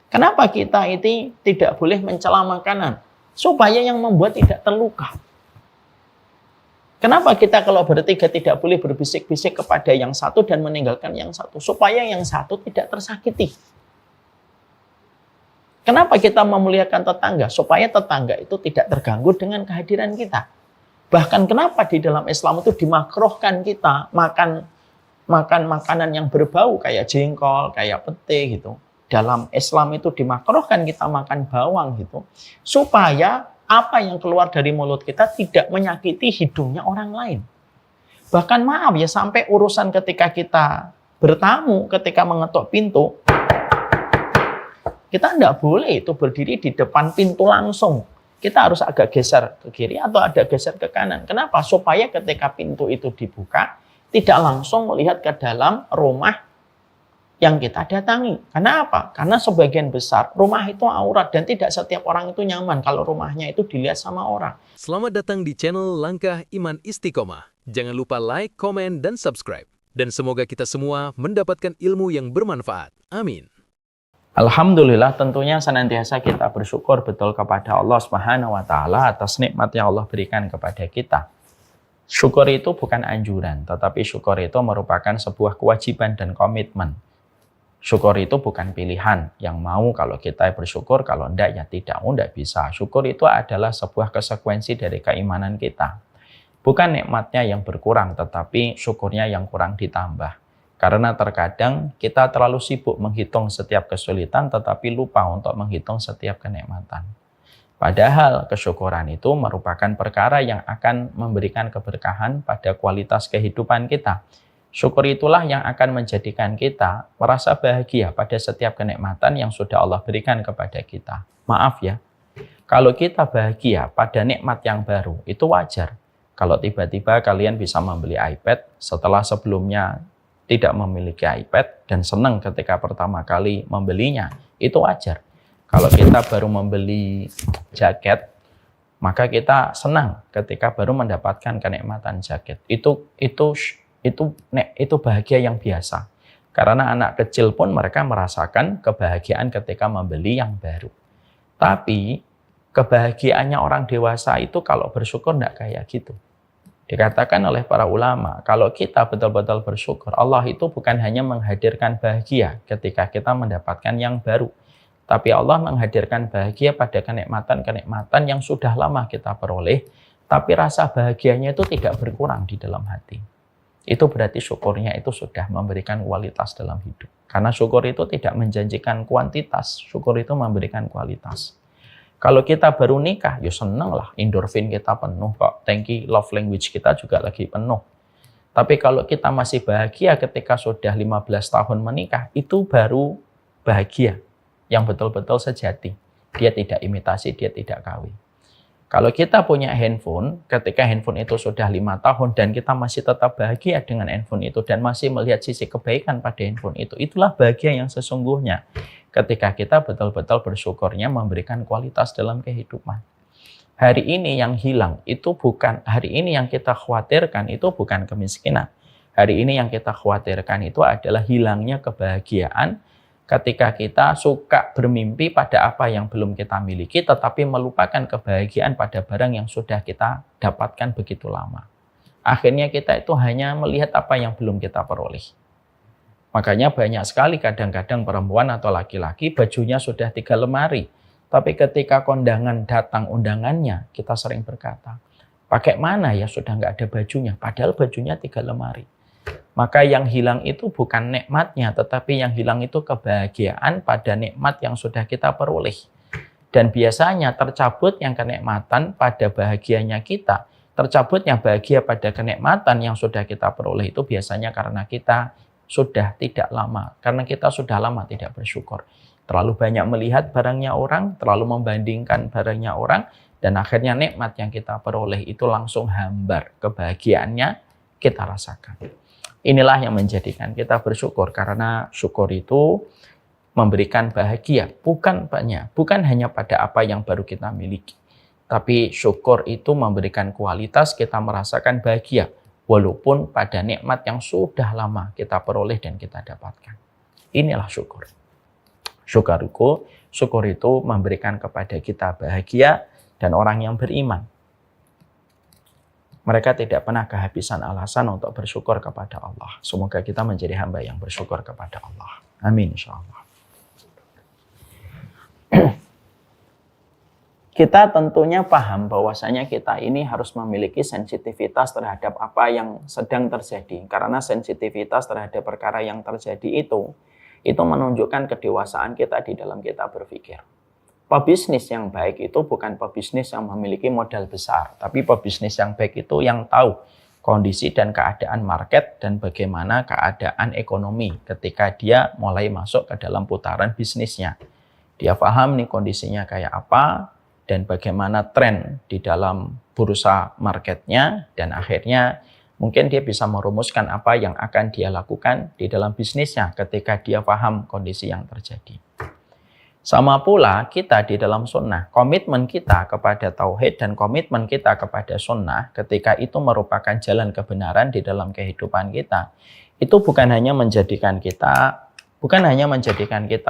Kenapa kita itu tidak boleh mencela makanan? Supaya yang membuat tidak terluka. Kenapa kita kalau bertiga tidak boleh berbisik-bisik kepada yang satu dan meninggalkan yang satu? Supaya yang satu tidak tersakiti. Kenapa kita memuliakan tetangga? Supaya tetangga itu tidak terganggu dengan kehadiran kita. Bahkan kenapa di dalam Islam itu dimakruhkan kita makan makanan yang berbau kayak jengkol, kayak pete gitu. Dalam Islam itu dimakruhkan kita makan bawang gitu. Supaya apa yang keluar dari mulut kita tidak menyakiti hidungnya orang lain. Bahkan maaf ya, sampai urusan ketika kita bertamu, ketika mengetuk pintu, kita tidak boleh itu berdiri di depan pintu langsung. Kita harus agak geser ke kiri atau ada geser ke kanan. Kenapa? Supaya ketika pintu itu dibuka, tidak langsung melihat ke dalam rumah yang kita datangi. Karena apa? Karena sebagian besar rumah itu aurat dan tidak setiap orang itu nyaman kalau rumahnya itu dilihat sama orang. Selamat datang di channel Langkah Iman Istiqomah. Jangan lupa like, komen, dan subscribe. Dan semoga kita semua mendapatkan ilmu yang bermanfaat. Amin. Alhamdulillah, tentunya senantiasa kita bersyukur betul kepada Allah Subhanahu wa taala atas nikmat yang Allah berikan kepada kita. Syukur itu bukan anjuran, tetapi syukur itu merupakan sebuah kewajiban dan komitmen. Syukur itu bukan pilihan, yang mau kalau kita bersyukur, kalau enggak ya tidak, enggak bisa. Syukur itu adalah sebuah konsekuensi dari keimanan kita. Bukan nikmatnya yang berkurang, tetapi syukurnya yang kurang ditambah. Karena terkadang kita terlalu sibuk menghitung setiap kesulitan, tetapi lupa untuk menghitung setiap kenikmatan. Padahal kesyukuran itu merupakan perkara yang akan memberikan keberkahan pada kualitas kehidupan kita. Syukur itulah yang akan menjadikan kita merasa bahagia pada setiap kenikmatan yang sudah Allah berikan kepada kita. Maaf ya, kalau kita bahagia pada nikmat yang baru, itu wajar. Kalau tiba-tiba kalian bisa membeli iPad setelah sebelumnya tidak memiliki iPad dan senang ketika pertama kali membelinya, itu wajar. Kalau kita baru membeli jaket, maka kita senang ketika baru mendapatkan kenikmatan jaket. Itu bahagia yang biasa. Karena anak kecil pun mereka merasakan kebahagiaan ketika membeli yang baru. Tapi kebahagiaannya orang dewasa itu kalau bersyukur tidak kayak gitu. Dikatakan oleh para ulama, kalau kita betul-betul bersyukur, Allah itu bukan hanya menghadirkan bahagia ketika kita mendapatkan yang baru, tapi Allah menghadirkan bahagia pada kenikmatan-kenikmatan yang sudah lama kita peroleh, tapi rasa bahagianya itu tidak berkurang di dalam hati. Itu berarti syukurnya itu sudah memberikan kualitas dalam hidup. Karena syukur itu tidak menjanjikan kuantitas, syukur itu memberikan kualitas. Kalau kita baru nikah, ya seneng lah, endorfin kita penuh kok, thank love language kita juga lagi penuh. Tapi kalau kita masih bahagia ketika sudah 15 tahun menikah, itu baru bahagia yang betul-betul sejati. Dia tidak imitasi, dia tidak KW. Kalau kita punya handphone, ketika handphone itu sudah 5 tahun dan kita masih tetap bahagia dengan handphone itu dan masih melihat sisi kebaikan pada handphone itu, itulah bahagia yang sesungguhnya. Ketika kita betul-betul bersyukurnya memberikan kualitas dalam kehidupan. Hari ini yang hilang itu bukan, hari ini yang kita khawatirkan itu bukan kemiskinan. Hari ini yang kita khawatirkan itu adalah hilangnya kebahagiaan ketika kita suka bermimpi pada apa yang belum kita miliki, tetapi melupakan kebahagiaan pada barang yang sudah kita dapatkan begitu lama. Akhirnya kita itu hanya melihat apa yang belum kita peroleh. Makanya banyak sekali kadang-kadang perempuan atau laki-laki bajunya sudah 3 lemari. Tapi ketika kondangan datang undangannya, kita sering berkata, pakai mana ya sudah nggak ada bajunya, padahal bajunya 3 lemari. Maka yang hilang itu bukan nikmatnya, tetapi yang hilang itu kebahagiaan pada nikmat yang sudah kita peroleh. Dan biasanya tercabut yang kenikmatan pada bahagianya kita, tercabutnya bahagia pada kenikmatan yang sudah kita peroleh itu biasanya karena kita sudah tidak lama, karena kita sudah lama tidak bersyukur. Terlalu banyak melihat barangnya orang, terlalu membandingkan barangnya orang, dan akhirnya nikmat yang kita peroleh itu langsung hambar, kebahagiaannya kita rasakan. Inilah yang menjadikan kita bersyukur, karena syukur itu memberikan bahagia, bukan hanya pada apa yang baru kita miliki. Tapi syukur itu memberikan kualitas kita merasakan bahagia, walaupun pada nikmat yang sudah lama kita peroleh dan kita dapatkan. Inilah syukur. Syukur itu memberikan kepada kita bahagia dan orang yang beriman. Mereka tidak pernah kehabisan alasan untuk bersyukur kepada Allah. Semoga kita menjadi hamba yang bersyukur kepada Allah. Amin insyaallah. Kita tentunya paham bahwasanya kita ini harus memiliki sensitivitas terhadap apa yang sedang terjadi. Karena sensitivitas terhadap perkara yang terjadi itu menunjukkan kedewasaan kita di dalam kita berpikir. Pebisnis yang baik itu bukan pebisnis yang memiliki modal besar, tapi pebisnis yang baik itu yang tahu kondisi dan keadaan market dan bagaimana keadaan ekonomi ketika dia mulai masuk ke dalam putaran bisnisnya. Dia paham nih kondisinya kayak apa, dan bagaimana tren di dalam bursa marketnya, dan akhirnya mungkin dia bisa merumuskan apa yang akan dia lakukan di dalam bisnisnya ketika dia paham kondisi yang terjadi. Sama pula kita di dalam sunnah, komitmen kita kepada tauhid dan komitmen kita kepada sunnah ketika itu merupakan jalan kebenaran di dalam kehidupan kita, itu bukan hanya menjadikan kita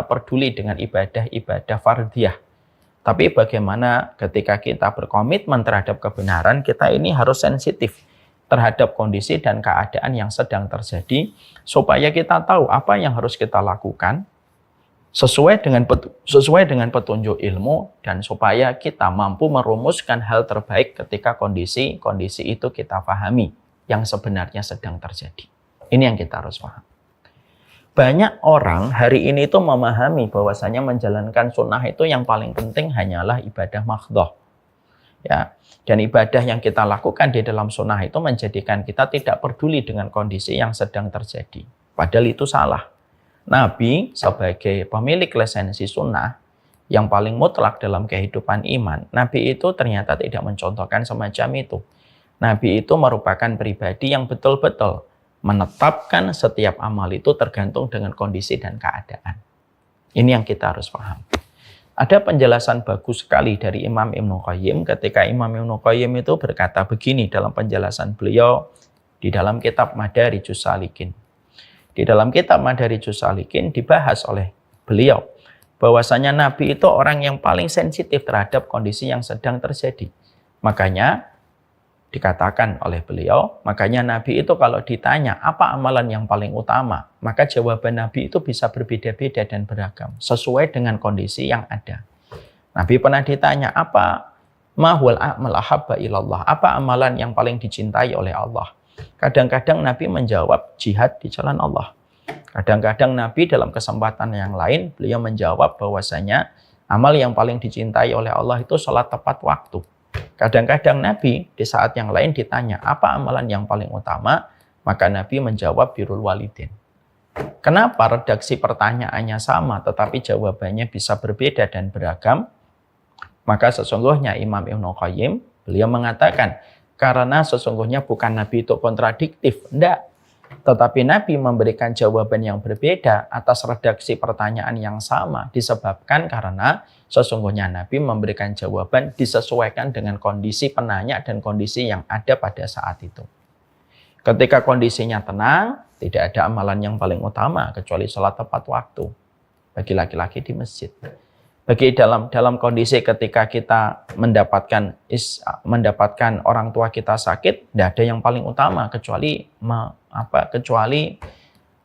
peduli dengan ibadah-ibadah fardhiyah, tapi bagaimana ketika kita berkomitmen terhadap kebenaran, kita ini harus sensitif terhadap kondisi dan keadaan yang sedang terjadi, supaya kita tahu apa yang harus kita lakukan sesuai dengan petunjuk ilmu, dan supaya kita mampu merumuskan hal terbaik ketika kondisi itu kita pahami yang sebenarnya sedang terjadi. Ini yang kita harus paham. Banyak orang hari ini itu memahami bahwasanya menjalankan sunnah itu yang paling penting hanyalah ibadah mahdhah. Ya, dan ibadah yang kita lakukan di dalam sunnah itu menjadikan kita tidak peduli dengan kondisi yang sedang terjadi. Padahal itu salah. Nabi sebagai pemilik lisensi sunnah yang paling mutlak dalam kehidupan iman, Nabi itu ternyata tidak mencontohkan semacam itu. Nabi itu merupakan pribadi yang betul-betul menetapkan setiap amal itu tergantung dengan kondisi dan keadaan. Ini yang kita harus paham. Ada penjelasan bagus sekali dari Imam Ibnu Qayyim ketika Imam Ibnu Qayyim itu berkata begini dalam penjelasan beliau di dalam kitab Madarijus Salikin. Di dalam kitab Madarijus Salikin dibahas oleh beliau bahwasanya Nabi itu orang yang paling sensitif terhadap kondisi yang sedang terjadi. Makanya dikatakan oleh beliau, makanya Nabi itu kalau ditanya apa amalan yang paling utama, maka jawaban Nabi itu bisa berbeda-beda dan beragam sesuai dengan kondisi yang ada. Nabi pernah ditanya apa mahwal a'mal ahabba ilallah, apa amalan yang paling dicintai oleh Allah. Kadang-kadang Nabi menjawab jihad di jalan Allah. Kadang-kadang Nabi dalam kesempatan yang lain beliau menjawab bahwasanya amal yang paling dicintai oleh Allah itu sholat tepat waktu. Kadang-kadang Nabi di saat yang lain ditanya apa amalan yang paling utama, maka Nabi menjawab birrul walidin. Kenapa redaksi pertanyaannya sama tetapi jawabannya bisa berbeda dan beragam? Maka sesungguhnya Imam Ibnu Qayyim beliau mengatakan karena sesungguhnya bukan Nabi itu kontradiktif, enggak. Tetapi Nabi memberikan jawaban yang berbeda atas redaksi pertanyaan yang sama disebabkan karena sesungguhnya Nabi memberikan jawaban disesuaikan dengan kondisi penanya dan kondisi yang ada pada saat itu. Ketika kondisinya tenang, tidak ada amalan yang paling utama kecuali sholat tepat waktu bagi laki-laki di masjid. Bagi dalam kondisi ketika kita mendapatkan orang tua kita sakit, tidak ada yang paling utama kecuali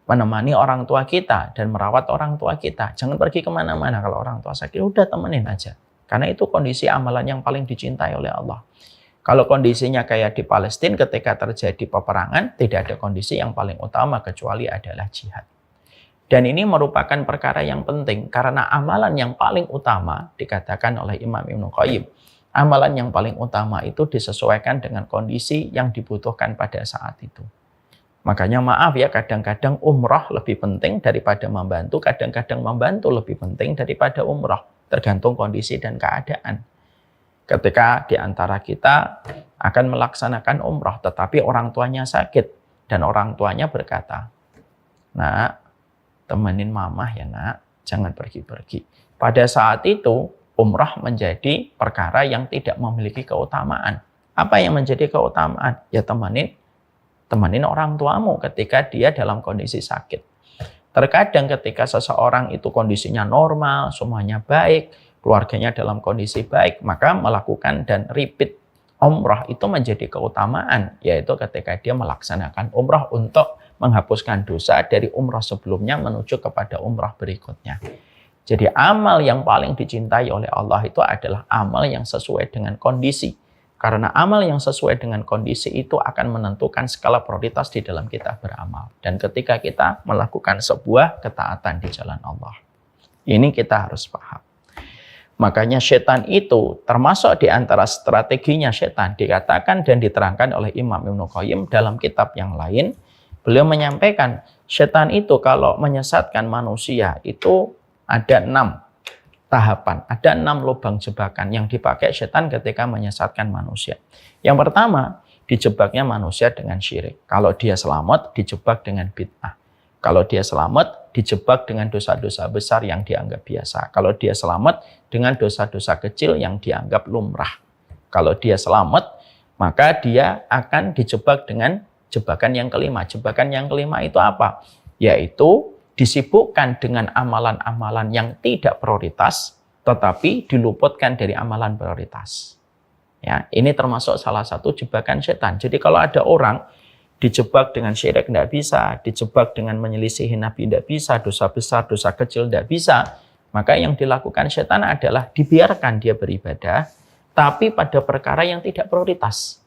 menemani orang tua kita dan merawat orang tua kita. Jangan pergi kemana-mana kalau orang tua sakit, udah temenin aja. Karena itu kondisi amalan yang paling dicintai oleh Allah. Kalau kondisinya kayak di Palestina ketika terjadi peperangan, tidak ada kondisi yang paling utama kecuali adalah jihad. Dan ini merupakan perkara yang penting karena amalan yang paling utama dikatakan oleh Imam Ibnu Qayyim. Amalan yang paling utama itu disesuaikan dengan kondisi yang dibutuhkan pada saat itu. Makanya maaf ya, kadang-kadang umrah lebih penting daripada membantu, kadang-kadang membantu lebih penting daripada umrah. Tergantung kondisi dan keadaan. Ketika di antara kita akan melaksanakan umrah, tetapi orang tuanya sakit dan orang tuanya berkata, "Nak, temenin mamah ya nak, jangan pergi-pergi." Pada saat itu, umrah menjadi perkara yang tidak memiliki keutamaan. Apa yang menjadi keutamaan? Ya temenin orang tuamu ketika dia dalam kondisi sakit. Terkadang ketika seseorang itu kondisinya normal, semuanya baik, keluarganya dalam kondisi baik, maka melakukan dan repeat umrah itu menjadi keutamaan, yaitu ketika dia melaksanakan umrah untuk menghapuskan dosa dari umrah sebelumnya menuju kepada umrah berikutnya. Jadi amal yang paling dicintai oleh Allah itu adalah amal yang sesuai dengan kondisi. Karena amal yang sesuai dengan kondisi itu akan menentukan skala prioritas di dalam kita beramal. Dan ketika kita melakukan sebuah ketaatan di jalan Allah. Ini kita harus paham. Makanya setan itu termasuk di antara strateginya setan dikatakan dan diterangkan oleh Imam Ibnu Qayyim dalam kitab yang lain. Beliau menyampaikan setan itu kalau menyesatkan manusia itu ada 6 tahapan, ada 6 lubang jebakan yang dipakai setan ketika menyesatkan manusia. Yang pertama, dijebaknya manusia dengan syirik. Kalau dia selamat, dijebak dengan bid'ah. Kalau dia selamat, dijebak dengan dosa-dosa besar yang dianggap biasa. Kalau dia selamat, dengan dosa-dosa kecil yang dianggap lumrah. Kalau dia selamat, maka dia akan dijebak dengan jebakan yang kelima. Jebakan yang kelima itu apa? Yaitu disibukkan dengan amalan-amalan yang tidak prioritas, tetapi diluputkan dari amalan prioritas. Ya, ini termasuk salah satu jebakan setan. Jadi kalau ada orang dijebak dengan syirik tidak bisa, dijebak dengan menyelisihi Nabi tidak bisa, dosa besar, dosa kecil tidak bisa, maka yang dilakukan setan adalah dibiarkan dia beribadah, tapi pada perkara yang tidak prioritas.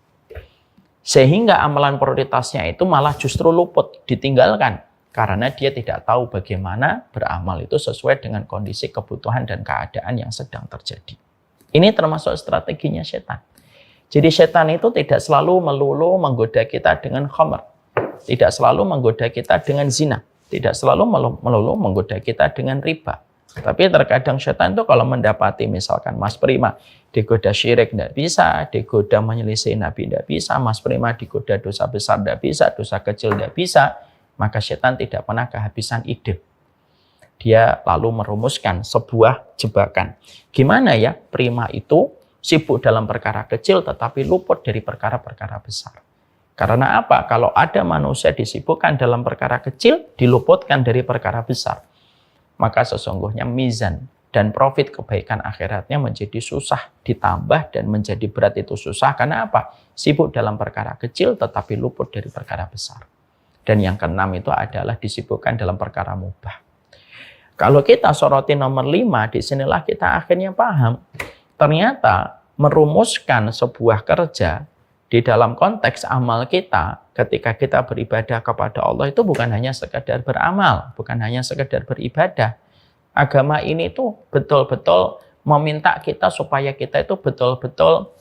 Sehingga amalan prioritasnya itu malah justru luput, ditinggalkan. Karena dia tidak tahu bagaimana beramal itu sesuai dengan kondisi kebutuhan dan keadaan yang sedang terjadi. Ini termasuk strateginya setan. Jadi setan itu tidak selalu melulu menggoda kita dengan khamr. Tidak selalu menggoda kita dengan zina. Tidak selalu melulu menggoda kita dengan riba. Tapi terkadang setan itu kalau mendapati misalkan Mas Prima digoda syirik tidak bisa, digoda menyelisih Nabi tidak bisa, Mas Prima digoda dosa besar tidak bisa, dosa kecil tidak bisa, maka setan tidak pernah kehabisan ide. Dia lalu merumuskan sebuah jebakan. Gimana ya Prima itu sibuk dalam perkara kecil tetapi luput dari perkara-perkara besar. Karena apa? Kalau ada manusia disibukkan dalam perkara kecil, diluputkan dari perkara besar, maka sesungguhnya mizan dan profit kebaikan akhiratnya menjadi susah ditambah dan menjadi berat itu susah. Karena apa? Sibuk dalam perkara kecil tetapi luput dari perkara besar. Dan yang keenam itu adalah disibukkan dalam perkara mubah. Kalau kita soroti nomor 5, disinilah kita akhirnya paham. Ternyata merumuskan sebuah kerja di dalam konteks amal kita, ketika kita beribadah kepada Allah itu bukan hanya sekedar beramal, bukan hanya sekedar beribadah. Agama ini tuh betul-betul meminta kita supaya kita itu betul-betul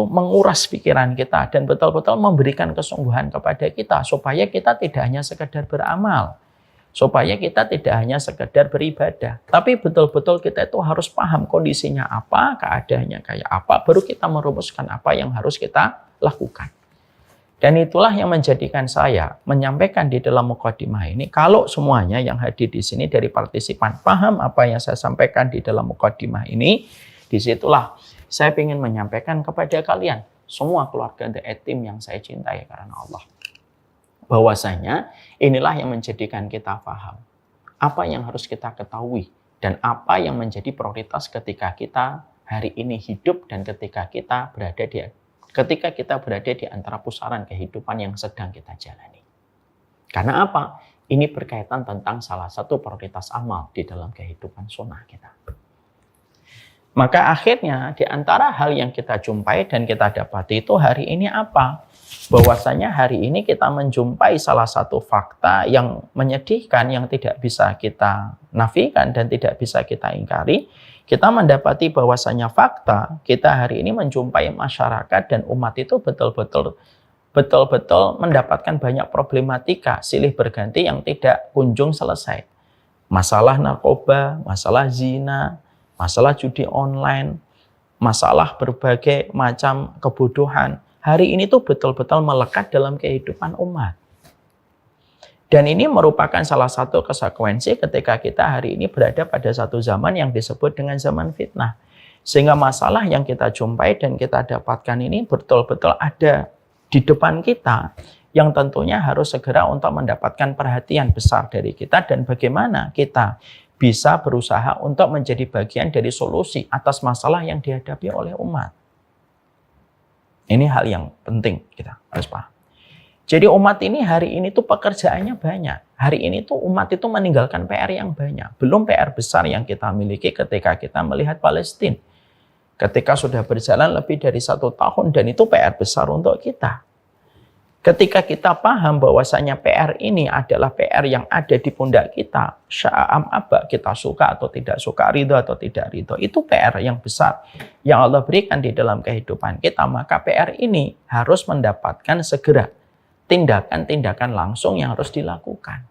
menguras pikiran kita dan betul-betul memberikan kesungguhan kepada kita supaya kita tidak hanya sekedar beramal, supaya kita tidak hanya sekedar beribadah, tapi betul-betul kita itu harus paham kondisinya apa, keadaannya kayak apa, baru kita merumuskan apa yang harus kita lakukan. Dan itulah yang menjadikan saya menyampaikan di dalam mukadimah ini, kalau semuanya yang hadir di sini dari partisipan paham apa yang saya sampaikan di dalam mukadimah ini, disitulah saya ingin menyampaikan kepada kalian, semua keluarga The A-Team yang saya cintai karena Allah. Bahwasanya inilah yang menjadikan kita paham. Apa yang harus kita ketahui dan apa yang menjadi prioritas ketika kita hari ini hidup dan ketika kita berada di antara pusaran kehidupan yang sedang kita jalani. Karena apa? Ini berkaitan tentang salah satu prioritas amal di dalam kehidupan sunnah kita. Maka akhirnya di antara hal yang kita jumpai dan kita dapati itu hari ini apa? Bahwasanya hari ini kita menjumpai salah satu fakta yang menyedihkan, yang tidak bisa kita nafikan dan tidak bisa kita ingkari. Kita mendapati bahwasanya fakta kita hari ini menjumpai masyarakat dan umat itu betul-betul mendapatkan banyak problematika silih berganti yang tidak kunjung selesai. Masalah narkoba, masalah zina, masalah judi online, masalah berbagai macam kebodohan. Hari ini tuh betul-betul melekat dalam kehidupan umat. Dan ini merupakan salah satu konsekuensi ketika kita hari ini berada pada satu zaman yang disebut dengan zaman fitnah. Sehingga masalah yang kita jumpai dan kita dapatkan ini betul-betul ada di depan kita. yang tentunya harus segera untuk mendapatkan perhatian besar dari kita dan bagaimana kita bisa berusaha untuk menjadi bagian dari solusi atas masalah yang dihadapi oleh umat. Ini hal yang penting kita harus paham. Jadi umat ini hari ini tuh pekerjaannya banyak. Hari ini tuh umat itu meninggalkan PR yang banyak. Belum PR besar yang kita miliki ketika kita melihat Palestina. Ketika sudah berjalan lebih dari 1 tahun dan itu PR besar untuk kita. Ketika kita paham bahwasanya PR ini adalah PR yang ada di pundak kita, sya'am aba, kita suka atau tidak suka, ridho atau tidak ridho, itu PR yang besar yang Allah berikan di dalam kehidupan kita, maka PR ini harus mendapatkan segera tindakan-tindakan langsung yang harus dilakukan.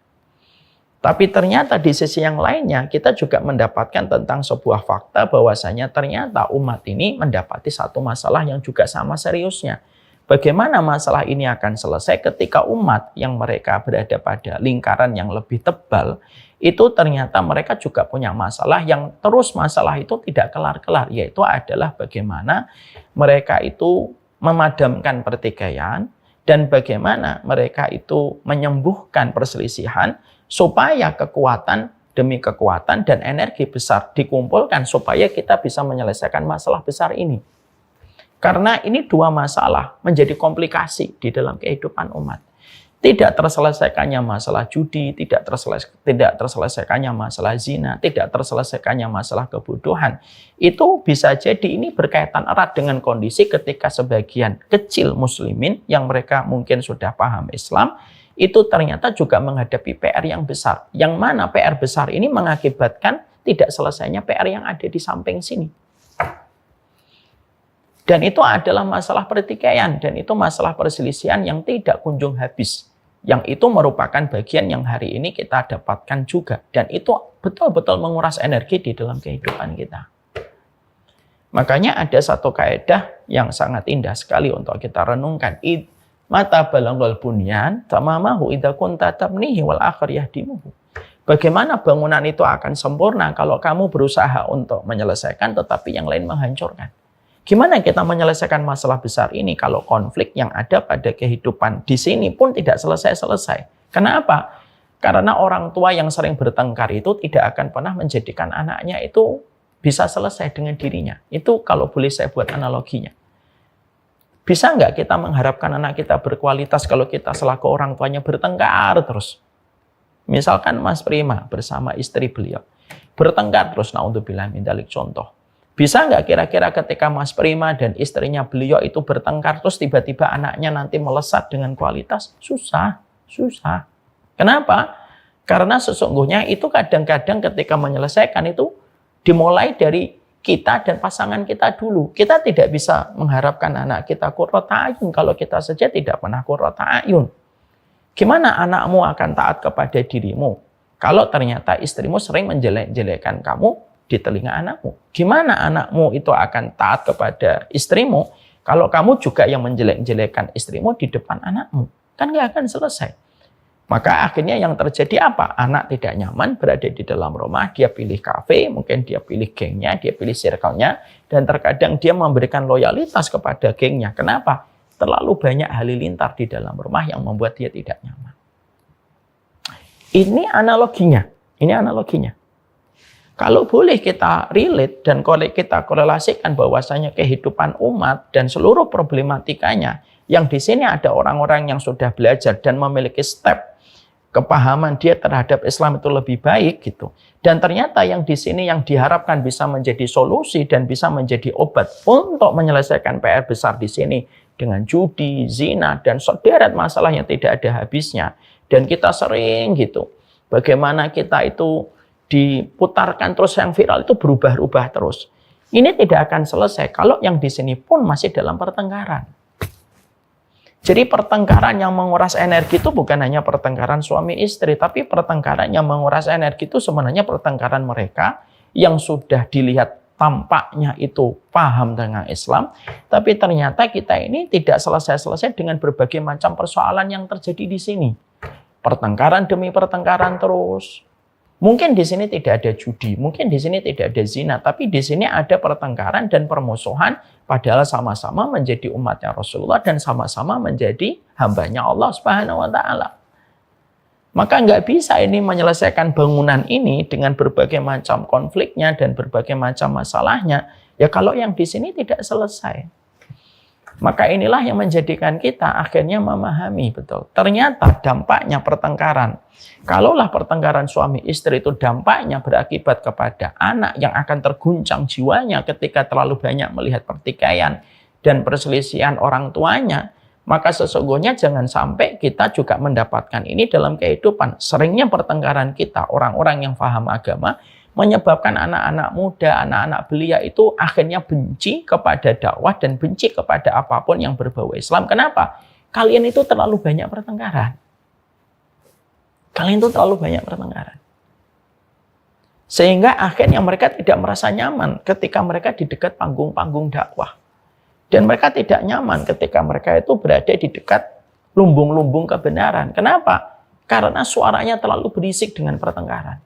Tapi ternyata di sisi yang lainnya kita juga mendapatkan tentang sebuah fakta bahwasanya ternyata umat ini mendapati satu masalah yang juga sama seriusnya. Bagaimana masalah ini akan selesai ketika umat yang mereka berada pada lingkaran yang lebih tebal, itu ternyata mereka juga punya masalah yang terus masalah itu tidak kelar-kelar, yaitu adalah bagaimana mereka itu memadamkan pertikaian dan bagaimana mereka itu menyembuhkan perselisihan supaya kekuatan demi kekuatan dan energi besar dikumpulkan supaya kita bisa menyelesaikan masalah besar ini. Karena ini dua masalah menjadi komplikasi di dalam kehidupan umat. Tidak terselesaikannya masalah judi, tidak terselesaikannya masalah zina, tidak terselesaikannya masalah kebodohan. Itu bisa jadi ini berkaitan erat dengan kondisi ketika sebagian kecil muslimin yang mereka mungkin sudah paham Islam, itu ternyata juga menghadapi PR yang besar. Yang mana PR besar ini mengakibatkan tidak selesainya PR yang ada di samping sini. Dan itu adalah masalah pertikaian, dan itu masalah perselisihan yang tidak kunjung habis. Yang itu merupakan bagian yang hari ini kita dapatkan juga. Dan itu betul-betul menguras energi di dalam kehidupan kita. Makanya ada satu kaidah yang sangat indah sekali untuk kita renungkan. Mata balangul bunyan, tamamahu idza kunta tabnihi wal akhir yahdimuhu. Bagaimana bangunan itu akan sempurna kalau kamu berusaha untuk menyelesaikan tetapi yang lain menghancurkan. Gimana kita menyelesaikan masalah besar ini kalau konflik yang ada pada kehidupan di sini pun tidak selesai-selesai? Kenapa? Karena orang tua yang sering bertengkar itu tidak akan pernah menjadikan anaknya itu bisa selesai dengan dirinya. Itu kalau boleh saya buat analoginya. Bisa nggak kita mengharapkan anak kita berkualitas kalau kita selaku orang tuanya bertengkar terus? Misalkan Mas Prima bersama istri beliau bertengkar terus, naudzubillah min dzalik contoh. Bisa nggak kira-kira ketika Mas Prima dan istrinya beliau itu bertengkar terus tiba-tiba anaknya nanti melesat dengan kualitas? Susah. Kenapa? Karena sesungguhnya itu kadang-kadang ketika menyelesaikan itu dimulai dari kita dan pasangan kita dulu. Kita tidak bisa mengharapkan anak kita qurrata ayun kalau kita saja tidak pernah qurrata ayun. Gimana anakmu akan taat kepada dirimu kalau ternyata istrimu sering menjelek-jelekan kamu di telinga anakmu? Gimana anakmu itu akan taat kepada istrimu kalau kamu juga yang menjelek-jelekan istrimu di depan anakmu? Kan nggak akan selesai. Maka akhirnya yang terjadi apa? Anak tidak nyaman berada di dalam rumah, dia pilih kafe, mungkin dia pilih gengnya, dia pilih circle-nya, dan terkadang dia memberikan loyalitas kepada gengnya. Kenapa? Terlalu banyak halilintar di dalam rumah yang membuat dia tidak nyaman. Ini analoginya. Kalau boleh kita relate dan kita korelasikan bahwasanya kehidupan umat dan seluruh problematikanya, yang di sini ada orang-orang yang sudah belajar dan memiliki step kepahaman dia terhadap Islam itu lebih baik gitu. Dan ternyata yang di sini yang diharapkan bisa menjadi solusi dan bisa menjadi obat untuk menyelesaikan PR besar di sini dengan judi, zina, dan sederet masalah yang tidak ada habisnya. Dan kita sering gitu, bagaimana kita itu diputarkan terus yang viral itu berubah-ubah terus. Ini tidak akan selesai kalau yang di sini pun masih dalam pertengkaran. Jadi pertengkaran yang menguras energi itu bukan hanya pertengkaran suami istri, tapi pertengkaran yang menguras energi itu sebenarnya pertengkaran mereka yang sudah dilihat tampaknya itu paham dengan Islam, tapi ternyata kita ini tidak selesai-selesai dengan berbagai macam persoalan yang terjadi di sini. Pertengkaran demi pertengkaran terus. Mungkin di sini tidak ada judi, mungkin di sini tidak ada zina, tapi di sini ada pertengkaran dan permusuhan, padahal sama-sama menjadi umatnya Rasulullah dan sama-sama menjadi hambanya Allah Subhanahu wa Ta'ala. Maka nggak bisa ini menyelesaikan bangunan ini dengan berbagai macam konfliknya dan berbagai macam masalahnya, ya kalau yang di sini tidak selesai. Maka inilah yang menjadikan kita akhirnya memahami betul. Ternyata dampaknya pertengkaran. Kalaulah pertengkaran suami istri itu dampaknya berakibat kepada anak yang akan terguncang jiwanya ketika terlalu banyak melihat pertikaian dan perselisihan orang tuanya, maka sesungguhnya jangan sampai kita juga mendapatkan ini dalam kehidupan. Seringnya pertengkaran kita, orang-orang yang paham agama, menyebabkan anak-anak muda, anak-anak belia itu akhirnya benci kepada dakwah dan benci kepada apapun yang berbau Islam. Kenapa? Kalian itu terlalu banyak pertengkaran. Kalian itu terlalu banyak pertengkaran. Sehingga akhirnya mereka tidak merasa nyaman ketika mereka di dekat panggung-panggung dakwah. Dan mereka tidak nyaman ketika mereka itu berada di dekat lumbung-lumbung kebenaran. Kenapa? Karena suaranya terlalu berisik dengan pertengkaran.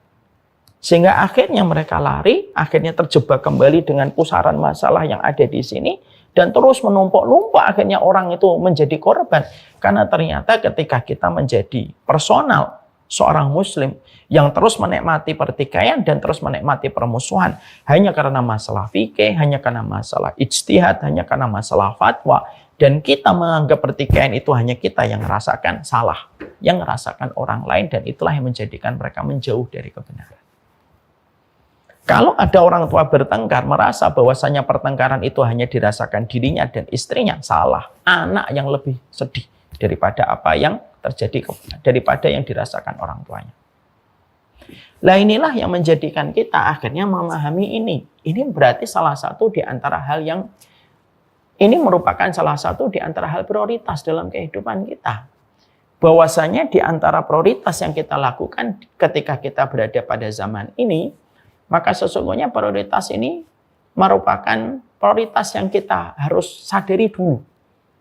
Sehingga akhirnya mereka lari, akhirnya terjebak kembali dengan pusaran masalah yang ada di sini, dan terus menumpuk-numpuk akhirnya orang itu menjadi korban. Karena ternyata ketika kita menjadi personal, seorang muslim yang terus menikmati pertikaian dan terus menikmati permusuhan, hanya karena masalah fikih, hanya karena masalah ijtihad, hanya karena masalah fatwa, dan kita menganggap pertikaian itu hanya kita yang merasakan salah, yang merasakan orang lain, dan itulah yang menjadikan mereka menjauh dari kebenaran. Kalau ada orang tua bertengkar, merasa bahwasanya pertengkaran itu hanya dirasakan dirinya dan istrinya, salah. Anak yang lebih sedih daripada apa yang terjadi, daripada yang dirasakan orang tuanya. Nah inilah yang menjadikan kita akhirnya memahami ini. Ini berarti salah satu di antara hal yang, ini merupakan salah satu di antara hal prioritas dalam kehidupan kita. Bahwasanya di antara prioritas yang kita lakukan ketika kita berada pada zaman ini, maka sesungguhnya prioritas ini merupakan prioritas yang kita harus sadari dulu.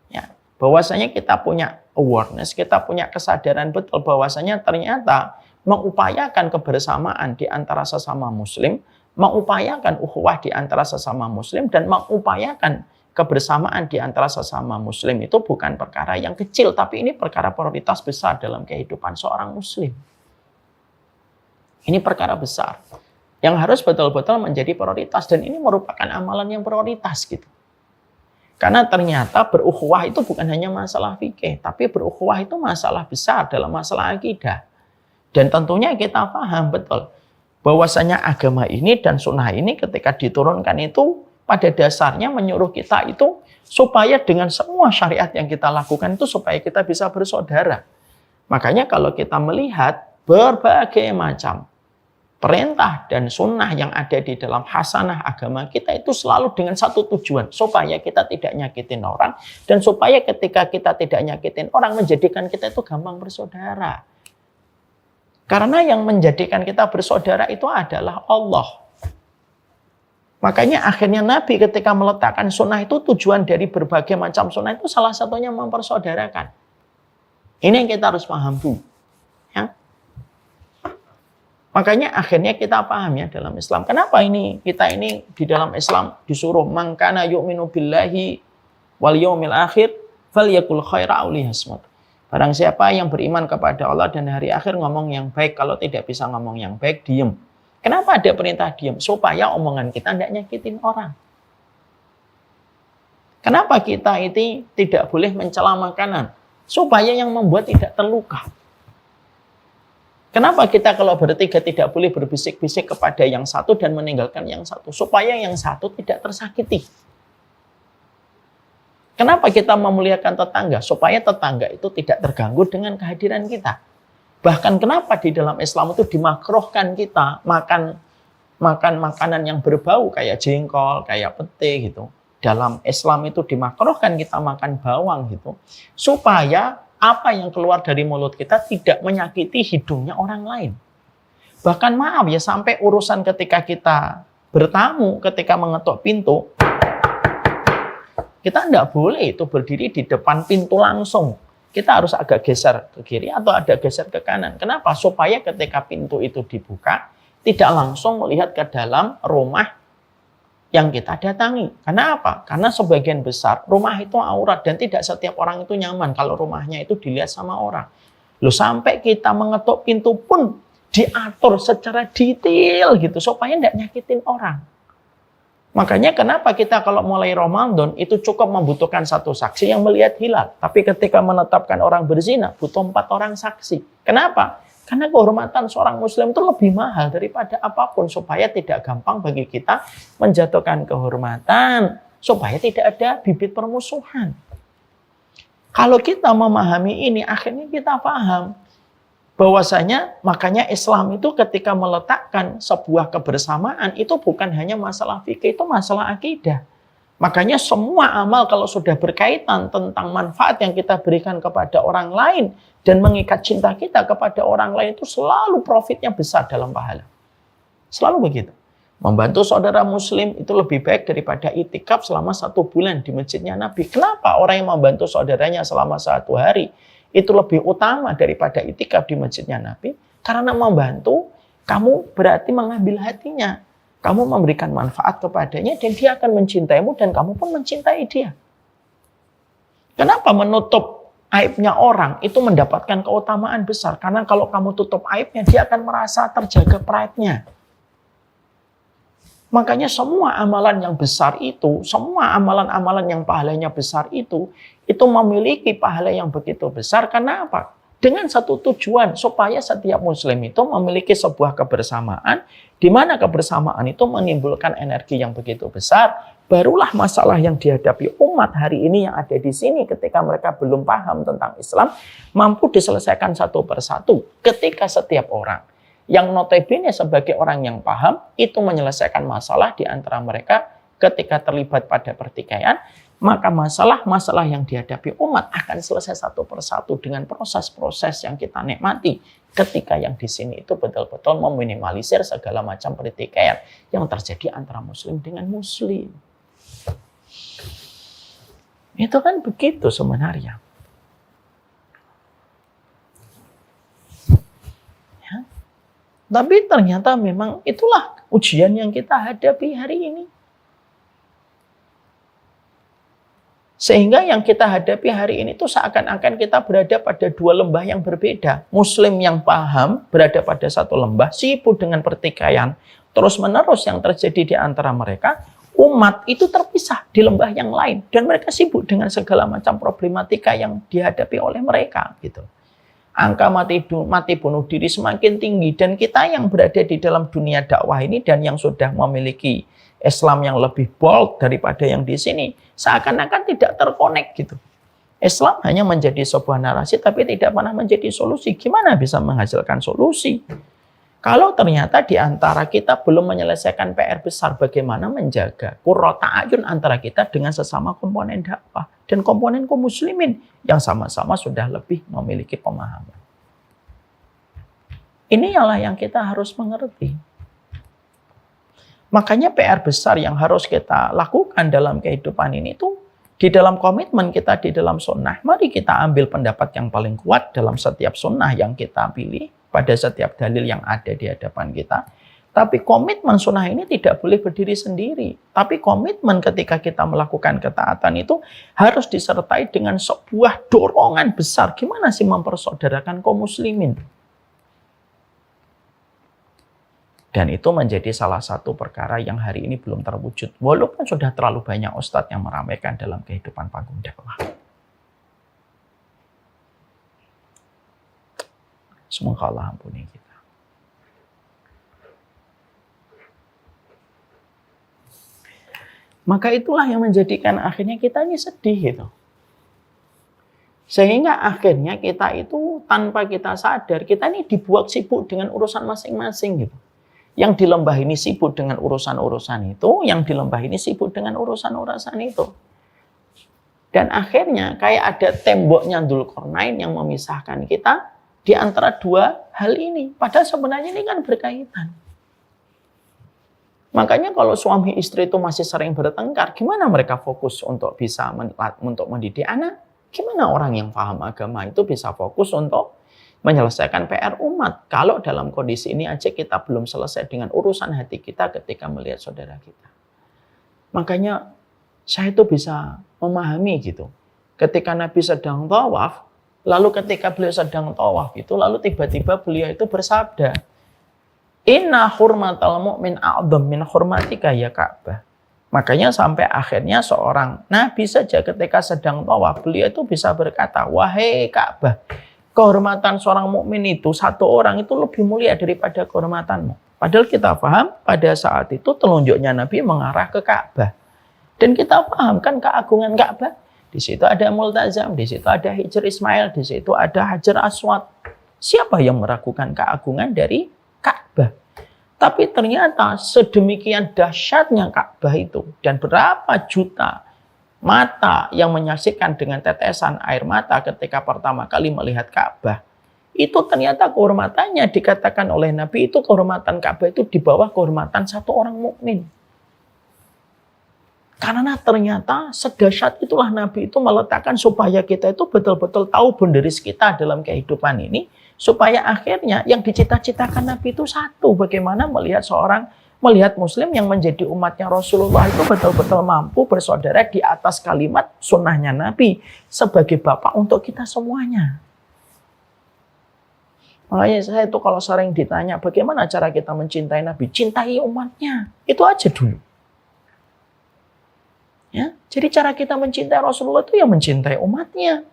Ya, bahwasanya kita punya awareness, kita punya kesadaran betul bahwasanya ternyata mengupayakan kebersamaan di antara sesama muslim, mengupayakan ukhuwah di antara sesama muslim, dan mengupayakan kebersamaan di antara sesama muslim itu bukan perkara yang kecil, tapi ini perkara prioritas besar dalam kehidupan seorang muslim. Ini perkara besar yang harus betul-betul menjadi prioritas, dan ini merupakan amalan yang prioritas gitu. Karena ternyata berukhuwah itu bukan hanya masalah fikih, tapi berukhuwah itu masalah besar dalam masalah akidah. Dan tentunya kita paham betul bahwasanya agama ini dan sunnah ini ketika diturunkan itu pada dasarnya menyuruh kita itu supaya dengan semua syariat yang kita lakukan itu supaya kita bisa bersaudara. Makanya kalau kita melihat berbagai macam perintah dan sunnah yang ada di dalam hasanah agama kita itu selalu dengan satu tujuan, supaya kita tidak nyakitin orang, dan supaya ketika kita tidak nyakitin orang menjadikan kita itu gampang bersaudara. Karena yang menjadikan kita bersaudara itu adalah Allah. Makanya akhirnya Nabi ketika meletakkan sunnah itu, tujuan dari berbagai macam sunnah itu salah satunya mempersaudarakan. Ini yang kita harus paham dulu. Ya. Makanya akhirnya kita paham ya dalam Islam. Kenapa ini kita ini di dalam Islam disuruh man kana yu'minu billahi wal yaumil akhir falyakul khaira aw liyasmut. Barang siapa yang beriman kepada Allah dan hari akhir ngomong yang baik, kalau tidak bisa ngomong yang baik diam. Kenapa ada perintah diam? Supaya omongan kita tidak nyakitin orang. Kenapa kita itu tidak boleh mencela makanan? Supaya yang membuat tidak terluka. Kenapa kita kalau bertiga tidak boleh berbisik-bisik kepada yang satu dan meninggalkan yang satu? Supaya yang satu tidak tersakiti. Kenapa kita memuliakan tetangga? Supaya tetangga itu tidak terganggu dengan kehadiran kita. Bahkan kenapa di dalam Islam itu dimakruhkan kita makan makanan yang berbau kayak jengkol, kayak pete gitu. Dalam Islam itu dimakruhkan kita makan bawang gitu. Supaya apa yang keluar dari mulut kita tidak menyakiti hidungnya orang lain. Bahkan maaf ya, sampai urusan ketika kita bertamu, ketika mengetuk pintu, kita tidak boleh itu berdiri di depan pintu langsung. kita harus agak geser ke kiri atau ada geser ke kanan. Kenapa? Supaya ketika pintu itu dibuka, tidak langsung melihat ke dalam rumah yang kita datangi. Karena apa? Karena sebagian besar rumah itu aurat dan tidak setiap orang itu nyaman kalau rumahnya itu dilihat sama orang. Loh, sampai kita mengetuk pintu pun diatur secara detail gitu supaya tidak nyakitin orang. Makanya kenapa kita kalau mulai Ramadan itu cukup membutuhkan satu saksi yang melihat hilal. Tapi ketika menetapkan orang berzina butuh 4 orang saksi. Kenapa? Karena kehormatan seorang muslim itu lebih mahal daripada apapun. Supaya tidak gampang bagi kita menjatuhkan kehormatan. Supaya tidak ada bibit permusuhan. Kalau kita memahami ini akhirnya kita paham. Bahwasanya makanya Islam itu ketika meletakkan sebuah kebersamaan itu bukan hanya masalah fikih, itu masalah akidah. Makanya semua amal kalau sudah berkaitan tentang manfaat yang kita berikan kepada orang lain dan mengikat cinta kita kepada orang lain itu selalu profitnya besar dalam pahala. Selalu begitu. Membantu saudara muslim itu lebih baik daripada itikaf selama 1 bulan di masjidnya Nabi. Kenapa orang yang membantu saudaranya selama 1 hari itu lebih utama daripada itikaf di masjidnya Nabi? Karena membantu, kamu berarti mengambil hatinya. Kamu memberikan manfaat kepadanya dan dia akan mencintaimu dan kamu pun mencintai dia. Kenapa menutup aibnya orang itu mendapatkan keutamaan besar? Karena kalau kamu tutup aibnya, dia akan merasa terjaga pride-nya. Makanya semua amalan yang besar itu, semua amalan-amalan yang pahalanya besar itu memiliki pahala yang begitu besar. Karena apa? Dengan satu tujuan, supaya setiap muslim itu memiliki sebuah kebersamaan, di mana kebersamaan itu menimbulkan energi yang begitu besar. Barulah masalah yang dihadapi umat hari ini yang ada di sini ketika mereka belum paham tentang Islam, mampu diselesaikan satu persatu. Ketika setiap orang yang notabene sebagai orang yang paham itu menyelesaikan masalah di antara mereka ketika terlibat pada pertikaian, maka masalah-masalah yang dihadapi umat akan selesai satu persatu dengan proses-proses yang kita nikmati ketika yang di sini itu betul-betul meminimalisir segala macam pertikaian yang terjadi antara muslim dengan muslim. Itu kan begitu sebenarnya. Tapi ternyata memang itulah ujian yang kita hadapi hari ini. Sehingga yang kita hadapi hari ini itu seakan-akan kita berada pada 2 lembah yang berbeda. Muslim yang paham berada pada satu lembah, sibuk dengan pertikaian terus-menerus yang terjadi di antara mereka. Umat itu terpisah di lembah yang lain. Dan mereka sibuk dengan segala macam problematika yang dihadapi oleh mereka. Gitu. Angka mati bunuh diri semakin tinggi. Dan kita yang berada di dalam dunia dakwah ini dan yang sudah memiliki Islam yang lebih bold daripada yang di sini, seakan-akan tidak terkonek gitu. Islam hanya menjadi sebuah narasi tapi tidak pernah menjadi solusi. Gimana bisa menghasilkan solusi? Kalau ternyata di antara kita belum menyelesaikan PR besar bagaimana menjaga qurrata ayun antara kita dengan sesama komponen dakwah dan komponen kaum muslimin yang sama-sama sudah lebih memiliki pemahaman. Ini ialah yang kita harus mengerti. Makanya PR besar yang harus kita lakukan dalam kehidupan ini itu di dalam komitmen kita di dalam sunnah. Mari kita ambil pendapat yang paling kuat dalam setiap sunnah yang kita pilih pada setiap dalil yang ada di hadapan kita. Tapi komitmen sunnah ini tidak boleh berdiri sendiri. Tapi komitmen ketika kita melakukan ketaatan itu harus disertai dengan sebuah dorongan besar. Gimana sih mempersaudarakan kaum muslimin? Dan itu menjadi salah satu perkara yang hari ini belum terwujud. Walaupun sudah terlalu banyak ustadz yang meramaikan dalam kehidupan panggung dakwah. Semoga Allah ampuni kita. Maka itulah yang menjadikan akhirnya kita ini sedih gitu. Sehingga akhirnya kita itu tanpa kita sadar, kita ini dibuat sibuk dengan urusan masing-masing gitu. Yang di lembah ini sibuk dengan urusan-urusan itu, yang di lembah ini sibuk dengan urusan-urusan itu. Dan akhirnya kayak ada temboknya Dzulqarnain yang memisahkan kita di antara 2 hal ini. Padahal sebenarnya ini kan berkaitan. Makanya kalau suami istri itu masih sering bertengkar, gimana mereka fokus untuk bisa untuk mendidik anak? Gimana orang yang paham agama itu bisa fokus untuk menyelesaikan PR umat kalau dalam kondisi ini aja kita belum selesai dengan urusan hati kita ketika melihat saudara kita. Makanya saya itu bisa memahami gitu. Ketika Nabi sedang tawaf, lalu ketika beliau sedang tawaf itu, lalu tiba-tiba beliau itu bersabda, "Inna hurmatal mu'min a'dzam min hurmatika ya Ka'bah." Makanya sampai akhirnya seorang Nabi saja ketika sedang tawaf, beliau itu bisa berkata, "Wahai Ka'bah, kehormatan seorang mukmin itu, satu orang itu lebih mulia daripada kehormatanmu." Padahal kita paham pada saat itu telunjuknya Nabi mengarah ke Ka'bah. Dan kita paham kan keagungan Ka'bah. Di situ ada Multazam, di situ ada Hijr Ismail, di situ ada Hajar Aswad. Siapa yang meragukan keagungan dari Ka'bah? Tapi ternyata sedemikian dahsyatnya Ka'bah itu dan berapa juta mata yang menyaksikan dengan tetesan air mata ketika pertama kali melihat Ka'bah. Itu ternyata kehormatannya dikatakan oleh Nabi itu kehormatan Ka'bah itu di bawah kehormatan satu orang mukmin. Karena ternyata sedahsyat itulah Nabi itu meletakkan supaya kita itu betul-betul tahu boundaries kita dalam kehidupan ini. Supaya akhirnya yang dicita-citakan Nabi itu satu. Bagaimana melihat Muslim yang menjadi umatnya Rasulullah itu betul-betul mampu bersaudara di atas kalimat sunnahnya Nabi. Sebagai bapak untuk kita semuanya. Makanya saya itu kalau sering ditanya bagaimana cara kita mencintai Nabi. Cintai umatnya. Itu aja dulu. Ya, jadi cara kita mencintai Rasulullah itu ya mencintai umatnya.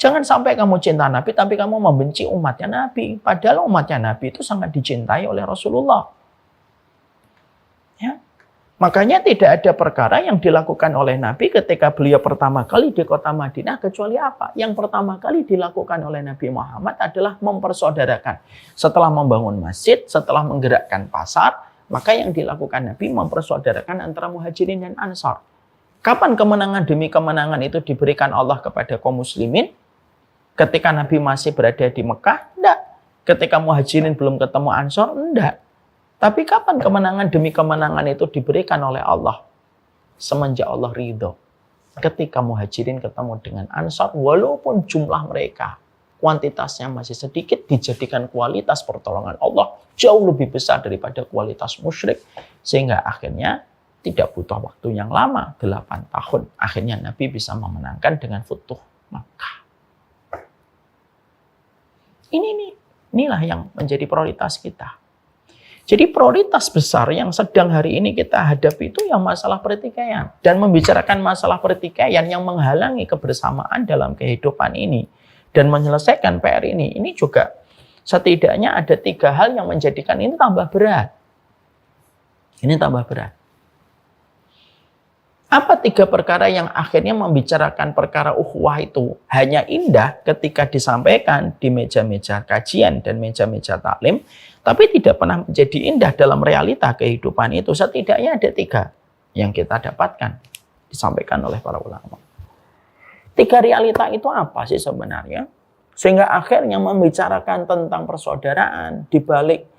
Jangan sampai kamu cinta Nabi tapi kamu membenci umatnya Nabi. Padahal umatnya Nabi itu sangat dicintai oleh Rasulullah. Ya. Makanya tidak ada perkara yang dilakukan oleh Nabi ketika beliau pertama kali di kota Madinah kecuali apa? Yang pertama kali dilakukan oleh Nabi Muhammad adalah mempersaudarakan. Setelah membangun masjid, setelah menggerakkan pasar, maka yang dilakukan Nabi mempersaudarakan antara muhajirin dan ansar. Kapan kemenangan demi kemenangan itu diberikan Allah kepada kaum muslimin? Ketika Nabi masih berada di Mekah? Enggak. Ketika muhajirin belum ketemu ansar? Enggak. Tapi kapan kemenangan demi kemenangan itu diberikan oleh Allah? Semenjak Allah ridho. Ketika muhajirin ketemu dengan ansar, walaupun jumlah mereka kuantitasnya masih sedikit, dijadikan kualitas pertolongan Allah jauh lebih besar daripada kualitas musyrik. Sehingga akhirnya tidak butuh waktu yang lama, 8 tahun. Akhirnya Nabi bisa memenangkan dengan Futuh Makkah. Inilah yang menjadi prioritas kita. Jadi prioritas besar yang sedang hari ini kita hadapi itu yang masalah pertikaian. Dan membicarakan masalah pertikaian yang menghalangi kebersamaan dalam kehidupan ini. Dan menyelesaikan PR ini juga setidaknya ada 3 hal yang menjadikan ini tambah berat. Ini tambah berat. Apa 3 perkara yang akhirnya membicarakan perkara ukhuwah itu hanya indah ketika disampaikan di meja-meja kajian dan meja-meja taklim, tapi tidak pernah menjadi indah dalam realita kehidupan itu. Setidaknya ada 3 yang kita dapatkan disampaikan oleh para ulama. 3 realita itu apa sih sebenarnya? Sehingga akhirnya membicarakan tentang persaudaraan di balik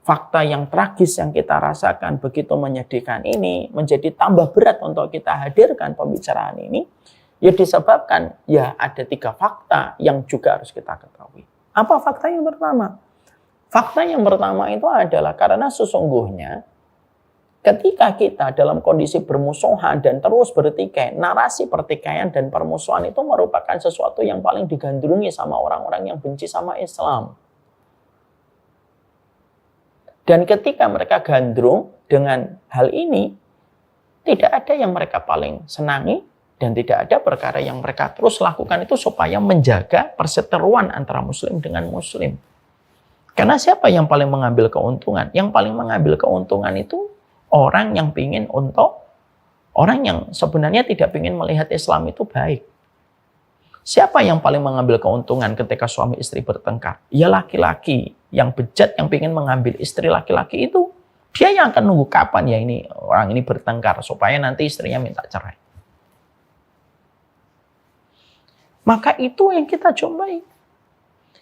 fakta yang tragis yang kita rasakan begitu menyedihkan ini menjadi tambah berat untuk kita hadirkan pembicaraan ini. Ya disebabkan ya ada 3 fakta yang juga harus kita ketahui. Apa fakta yang pertama? Fakta yang pertama itu adalah karena sesungguhnya ketika kita dalam kondisi bermusuhan dan terus bertikai, narasi pertikaian dan permusuhan itu merupakan sesuatu yang paling digandrungi sama orang-orang yang benci sama Islam. Dan ketika mereka gandrung dengan hal ini, tidak ada yang mereka paling senangi dan tidak ada perkara yang mereka terus lakukan itu supaya menjaga perseteruan antara muslim dengan muslim. Karena siapa yang paling mengambil keuntungan? Yang paling mengambil keuntungan itu orang yang sebenarnya tidak ingin melihat Islam itu baik. Siapa yang paling mengambil keuntungan ketika suami istri bertengkar? Ya laki-laki yang bejat yang ingin mengambil istri laki-laki itu. Dia yang akan nunggu kapan ya orang ini bertengkar supaya nanti istrinya minta cerai. Maka itu yang kita jumpai.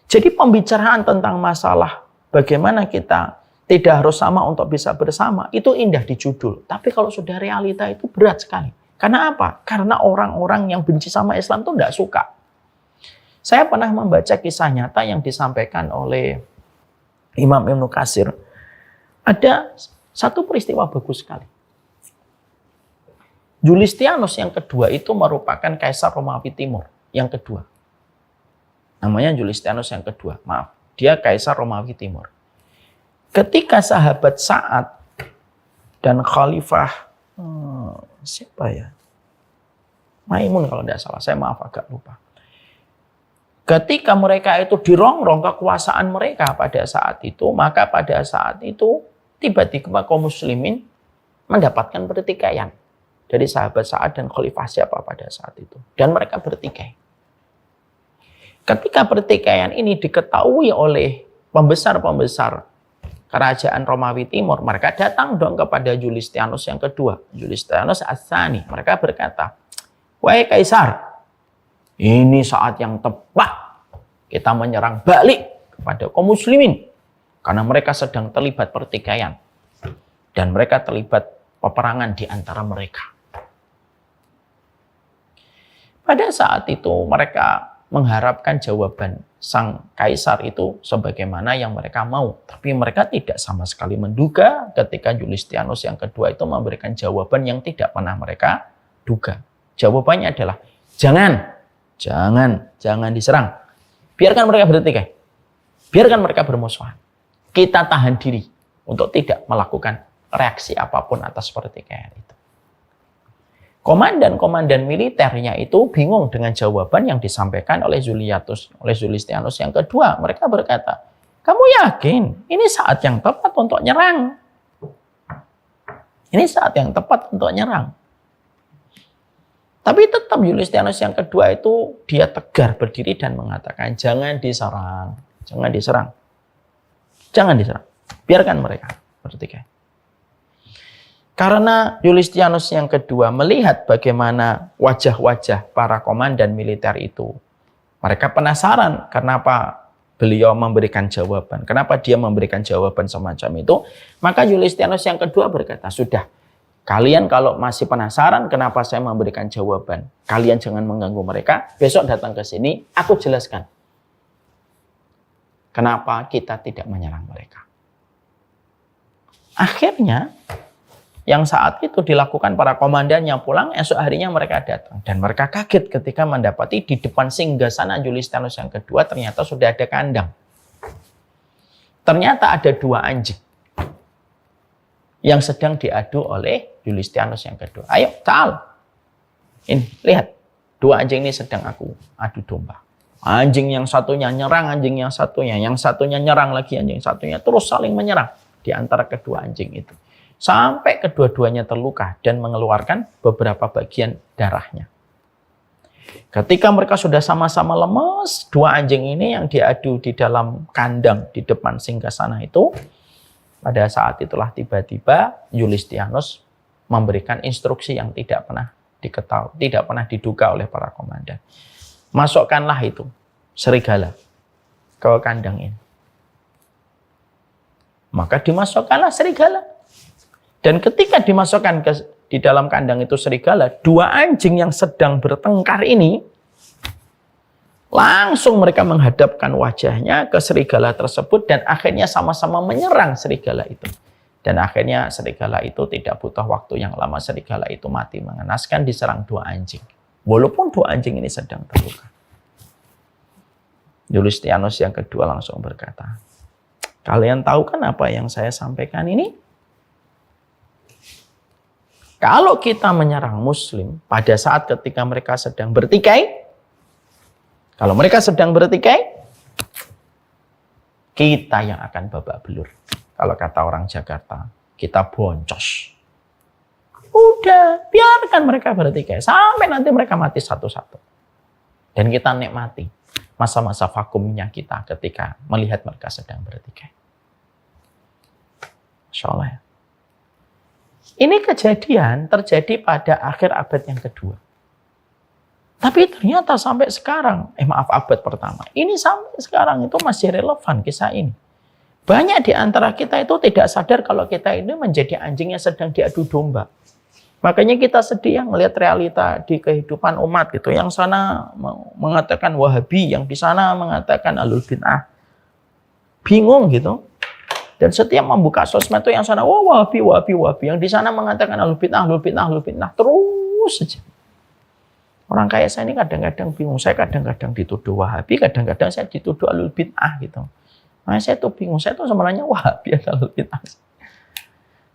Jadi pembicaraan tentang masalah bagaimana kita tidak harus sama untuk bisa bersama, itu indah di judul. Tapi kalau sudah realita itu berat sekali. Karena apa? Karena orang-orang yang benci sama Islam itu tidak suka. Saya pernah membaca kisah nyata yang disampaikan oleh Imam Ibnu Katsir. Ada satu peristiwa bagus sekali. Julistianus yang kedua itu merupakan kaisar Romawi Timur. Yang kedua. Namanya Julistianus yang kedua. Maaf. Dia kaisar Romawi Timur. Ketika sahabat Sa'ad dan Khalifah siapa ya? Maimun kalau tidak salah. Saya maaf agak lupa. Ketika mereka itu dirongrong kekuasaan mereka pada saat itu, maka pada saat itu tiba-tiba kaum muslimin mendapatkan pertikaian dari sahabat Sa'ad dan Khalifah siapa pada saat itu. Dan mereka bertikai. Ketika pertikaian ini diketahui oleh pembesar-pembesar kerajaan Romawi Timur, mereka datang dong kepada Julistianus yang kedua, Julistianus Ats-Tsani. Mereka berkata, "Wahai Kaisar, ini saat yang tepat kita menyerang balik kepada kaum muslimin karena mereka sedang terlibat pertikaian dan mereka terlibat peperangan di antara mereka." Pada saat itu mereka mengharapkan jawaban sang kaisar itu sebagaimana yang mereka mau. Tapi mereka tidak sama sekali menduga ketika Julistianus yang kedua itu memberikan jawaban yang tidak pernah mereka duga. Jawabannya adalah, jangan diserang. Biarkan mereka bertikai. Biarkan mereka bermusuhan. Kita tahan diri untuk tidak melakukan reaksi apapun atas pertikaian itu. Komandan-komandan militernya itu bingung dengan jawaban yang disampaikan oleh Julistianus yang kedua. Mereka berkata, "Kamu yakin ini saat yang tepat untuk nyerang? Ini saat yang tepat untuk nyerang." Tapi tetap Julistianus yang kedua itu dia tegar berdiri dan mengatakan, jangan diserang. Biarkan mereka bertikai. Karena Julistianus yang kedua melihat bagaimana wajah-wajah para komandan militer itu. Mereka penasaran kenapa beliau memberikan jawaban. Kenapa dia memberikan jawaban semacam itu. Maka Julistianus yang kedua berkata, sudah. Kalian kalau masih penasaran kenapa saya memberikan jawaban, kalian jangan mengganggu mereka. Besok datang ke sini, aku jelaskan. Kenapa kita tidak menyerang mereka. Akhirnya, yang saat itu dilakukan para komandannya pulang, esok harinya mereka datang. Dan mereka kaget ketika mendapati di depan singgasana Julistianus yang kedua ternyata sudah ada kandang. Ternyata ada 2 anjing yang sedang diadu oleh Julistianus yang kedua. Ayo, Ta'al. Ini, lihat. 2 anjing ini sedang aku adu domba. Anjing yang satunya nyerang, anjing yang satunya. Yang satunya nyerang lagi, anjing satunya. Terus saling menyerang di antara kedua anjing itu. Sampai kedua-duanya terluka dan mengeluarkan beberapa bagian darahnya. Ketika mereka sudah sama-sama lemas, 2 anjing ini yang diadu di dalam kandang di depan singgasana itu, pada saat itulah tiba-tiba Julistianus memberikan instruksi yang tidak pernah diketahui, tidak pernah diduga oleh para komandan. Masukkanlah itu serigala ke kandang ini. Maka dimasukkanlah serigala. Dan ketika dimasukkan di dalam kandang itu serigala, 2 anjing yang sedang bertengkar ini, langsung mereka menghadapkan wajahnya ke serigala tersebut dan akhirnya sama-sama menyerang serigala itu. Dan akhirnya serigala itu tidak butuh waktu yang lama, serigala itu mati mengenaskan diserang 2 anjing. Walaupun 2 anjing ini sedang terluka. Julistianus yang kedua langsung berkata, kalian tahu kan apa yang saya sampaikan ini? Kalau kita menyerang muslim pada saat ketika mereka sedang bertikai, kalau mereka sedang bertikai, kita yang akan babak belur. Kalau kata orang Jakarta, kita boncos. Udah, biarkan mereka bertikai. Sampai nanti mereka mati satu-satu. Dan kita nikmati masa-masa vakumnya kita ketika melihat mereka sedang bertikai. Masya Allah ya. Ini kejadian terjadi pada akhir abad yang kedua. Tapi ternyata sampai sekarang, abad pertama. Ini sampai sekarang itu masih relevan kisah ini. Banyak di antara kita itu tidak sadar kalau kita ini menjadi anjing yang sedang diadu domba. Makanya kita sedih ya melihat realita di kehidupan umat gitu. Yang sana mengatakan Wahabi, yang di sana mengatakan Ahlul Bid'ah. Bingung gitu. Dan setiap membuka sosmed itu yang sana, oh Wahabi, Wahabi, Wahabi. Yang di sana mengatakan Ahlul Bid'ah, Ahlul Bid'ah, Ahlul Bid'ah. Terus saja. Orang kayak saya ini kadang-kadang bingung. Saya kadang-kadang dituduh Wahabi, kadang-kadang saya dituduh Ahlul Bid'ah gitu. Nah, saya tuh bingung. Saya tuh sebenarnya Wahabi atau Ahlul Bid'ah.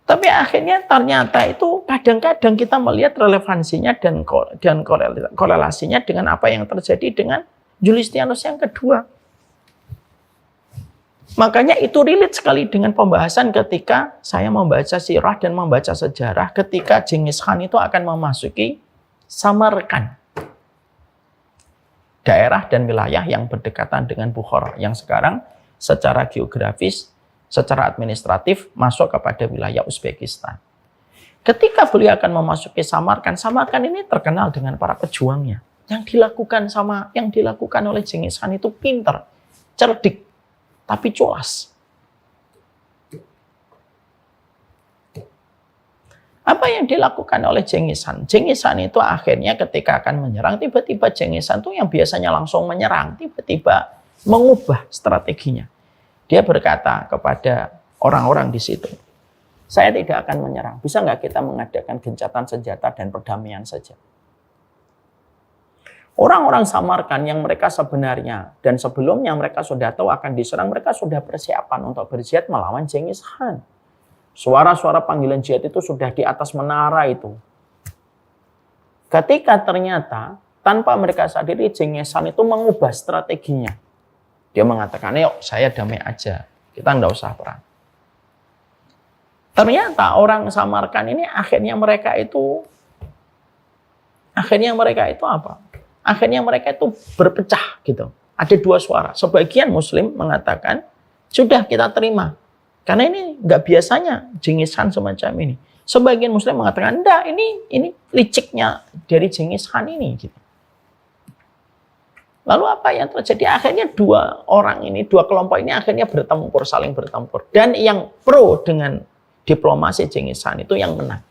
Tapi akhirnya ternyata itu kadang-kadang kita melihat relevansinya dan korelasinya dengan apa yang terjadi dengan Julistianus yang kedua. Makanya itu relate sekali dengan pembahasan ketika saya membaca sirah dan membaca sejarah ketika Genghis Khan itu akan memasuki Samarkand. Daerah dan wilayah yang berdekatan dengan Bukhara yang sekarang secara geografis, secara administratif masuk kepada wilayah Uzbekistan. Ketika beliau akan memasuki Samarkand, Samarkand ini terkenal dengan para pejuangnya. Yang dilakukan oleh Genghis Khan itu pintar, cerdik, tapi culas. Apa yang dilakukan oleh Genghis Khan? Genghis Khan itu akhirnya ketika akan menyerang, tiba-tiba Genghis Khan itu yang biasanya langsung menyerang, tiba-tiba mengubah strateginya. Dia berkata kepada orang-orang di situ, saya tidak akan menyerang. Bisa nggak kita mengadakan gencatan senjata dan perdamaian saja? Orang-orang Samarkand yang mereka sebenarnya dan sebelumnya mereka sudah tahu akan diserang, mereka sudah persiapan untuk berjihad melawan Genghis Khan. Suara-suara panggilan jihad itu sudah di atas menara itu. Ketika ternyata tanpa mereka sadari Genghis Khan itu mengubah strateginya. Dia mengatakan, yuk saya damai aja, kita nggak usah perang. Ternyata orang Samarkand ini akhirnya mereka itu apa? Akhirnya mereka itu berpecah gitu. Ada dua suara. Sebagian Muslim mengatakan sudah kita terima, karena ini nggak biasanya Genghis Khan semacam ini. Sebagian Muslim mengatakan enggak, ini liciknya dari Genghis Khan ini. Gitu. Lalu apa yang terjadi? Akhirnya dua kelompok ini akhirnya bertempur, saling bertempur. Dan yang pro dengan diplomasi Genghis Khan itu yang menang.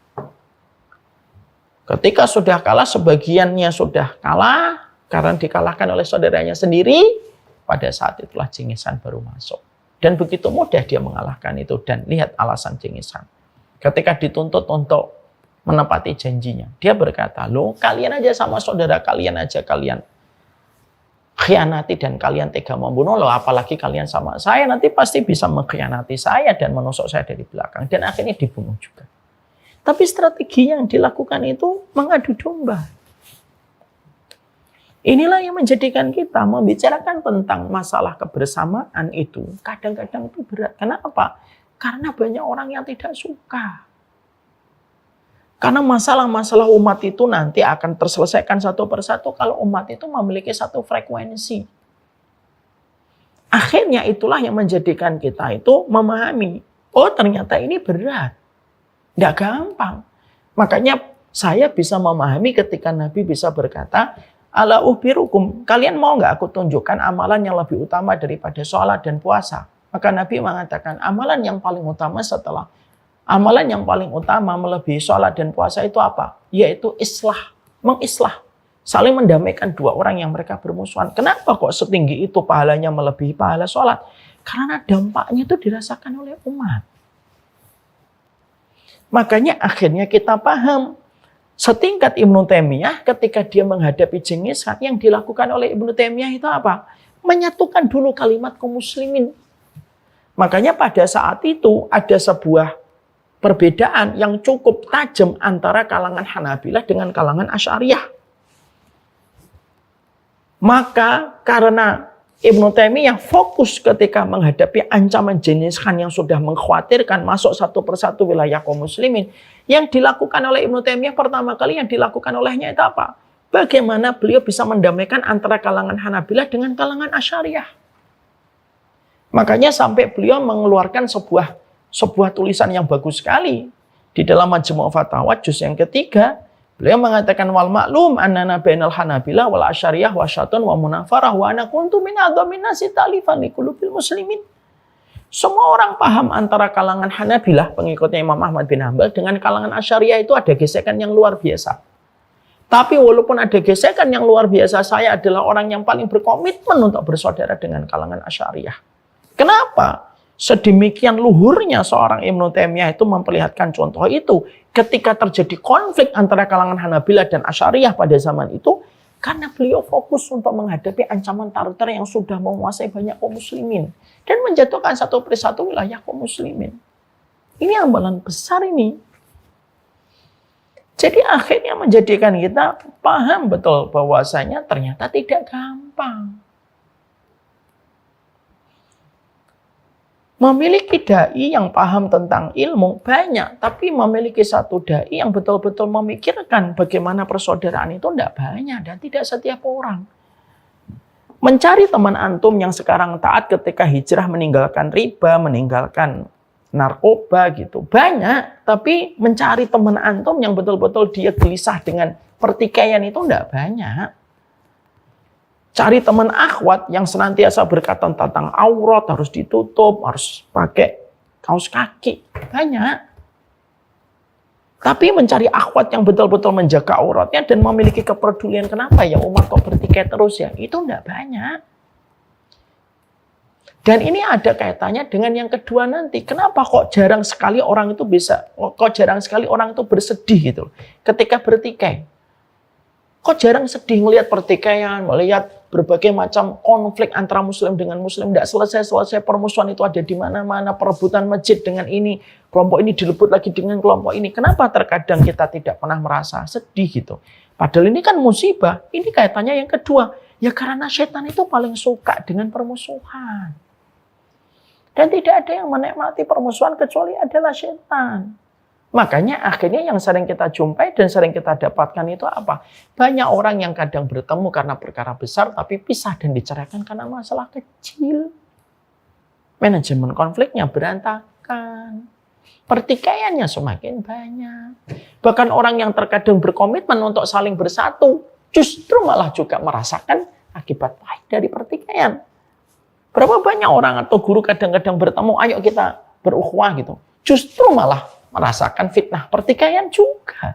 Ketika sudah kalah, sebagiannya sudah kalah karena dikalahkan oleh saudaranya sendiri. Pada saat itulah Genghis Khan baru masuk. Dan begitu mudah dia mengalahkan itu. Dan lihat alasan Genghis Khan. Ketika dituntut untuk menepati janjinya, dia berkata, loh kalian aja sama saudara kalian aja kalian khianati dan kalian tega membunuh, loh apalagi kalian sama saya, nanti pasti bisa mengkhianati saya dan menusuk saya dari belakang. Dan akhirnya dibunuh juga. Tapi strategi yang dilakukan itu mengadu domba. Inilah yang menjadikan kita membicarakan tentang masalah kebersamaan itu kadang-kadang itu berat. Kenapa? Karena banyak orang yang tidak suka. Karena masalah-masalah umat itu nanti akan terselesaikan satu persatu kalau umat itu memiliki satu frekuensi. Akhirnya itulah yang menjadikan kita itu memahami, oh ternyata ini berat. Tidak gampang. Makanya saya bisa memahami ketika Nabi bisa berkata, ala uhbirukum, kalian mau nggak aku tunjukkan amalan yang lebih utama daripada sholat dan puasa? Maka Nabi mengatakan, amalan yang paling utama melebihi sholat dan puasa itu apa? Yaitu mengislah. Saling mendamaikan dua orang yang mereka bermusuhan. Kenapa kok setinggi itu pahalanya melebihi pahala sholat? Karena dampaknya itu dirasakan oleh umat. Makanya akhirnya kita paham. Setingkat Ibnu Taimiyah ketika dia menghadapi Genghis Khan, yang dilakukan oleh Ibnu Taimiyah itu apa? Menyatukan dulu kalimat kaum muslimin. Makanya pada saat itu ada sebuah perbedaan yang cukup tajam antara kalangan Hanabilah dengan kalangan Asy'ariyah. Maka karena Ibnu Taimiyah fokus ketika menghadapi ancaman Genghis Khan yang sudah mengkhawatirkan masuk satu persatu wilayah kaum muslimin. Yang dilakukan oleh Ibnu Taimiyah pertama kali yang dilakukan olehnya itu apa? Bagaimana beliau bisa mendamaikan antara kalangan Hanabilah dengan kalangan Asy'ariyah. Makanya sampai beliau mengeluarkan sebuah tulisan yang bagus sekali. Di dalam Majmu' Fatawa juz yang ketiga. Beliau mengatakan wal maklum annana bainal Hanabilah wal Asy'ariyah wasyatun wa munafarah wa ana kuntu min adhamin nasi ta'lifan li qulubil muslimin. Semua orang paham antara kalangan Hanabilah, pengikutnya Imam Ahmad bin Hanbal, dengan kalangan Asy'ariyah itu ada gesekan yang luar biasa. Tapi walaupun ada gesekan yang luar biasa, saya adalah orang yang paling berkomitmen untuk bersaudara dengan kalangan Asy'ariyah. Kenapa? Sedemikian luhurnya seorang Ibnu Taimiyah itu memperlihatkan contoh itu. Ketika terjadi konflik antara kalangan Hanabilah dan Asy'ariyah pada zaman itu, karena beliau fokus untuk menghadapi ancaman Tartar yang sudah menguasai banyak kaum muslimin. Dan menjatuhkan satu persatu wilayah kaum muslimin. Ini amalan besar ini. Jadi akhirnya menjadikan kita paham betul bahwasanya ternyata tidak gampang. Memiliki dai yang paham tentang ilmu banyak, tapi memiliki satu dai yang betul-betul memikirkan bagaimana persaudaraan itu tidak banyak dan tidak setiap orang. Mencari teman antum yang sekarang taat ketika hijrah meninggalkan riba, meninggalkan narkoba gitu banyak, tapi mencari teman antum yang betul-betul dia gelisah dengan pertikaian itu tidak banyak. Cari teman akhwat yang senantiasa berkata tentang aurat, harus ditutup, harus pakai kaos kaki. Banyak. Tapi mencari akhwat yang betul-betul menjaga auratnya dan memiliki kepedulian, kenapa ya umat kok bertikai terus ya? Itu enggak banyak. Dan ini ada kaitannya dengan yang kedua nanti. Kenapa kok jarang sekali orang itu bersedih gitu ketika bertikai? Kok jarang sedih melihat pertikaian, melihat berbagai macam konflik antara muslim dengan muslim. Tidak selesai-selesai, permusuhan itu ada di mana-mana, perebutan masjid dengan ini, kelompok ini dilebut lagi dengan kelompok ini. Kenapa terkadang kita tidak pernah merasa sedih gitu? Padahal ini kan musibah, ini kaitannya yang kedua. Ya karena setan itu paling suka dengan permusuhan. Dan tidak ada yang menikmati permusuhan kecuali adalah setan. Makanya akhirnya yang sering kita jumpai dan sering kita dapatkan itu apa? Banyak orang yang kadang bertemu karena perkara besar tapi pisah dan diceraikan karena masalah kecil. Manajemen konfliknya berantakan. Pertikaiannya semakin banyak. Bahkan orang yang terkadang berkomitmen untuk saling bersatu justru malah juga merasakan akibat pahit dari pertikaian. Berapa banyak orang atau guru kadang-kadang bertemu, ayo kita berukhuwah gitu. Justru malah merasakan fitnah pertikaian juga.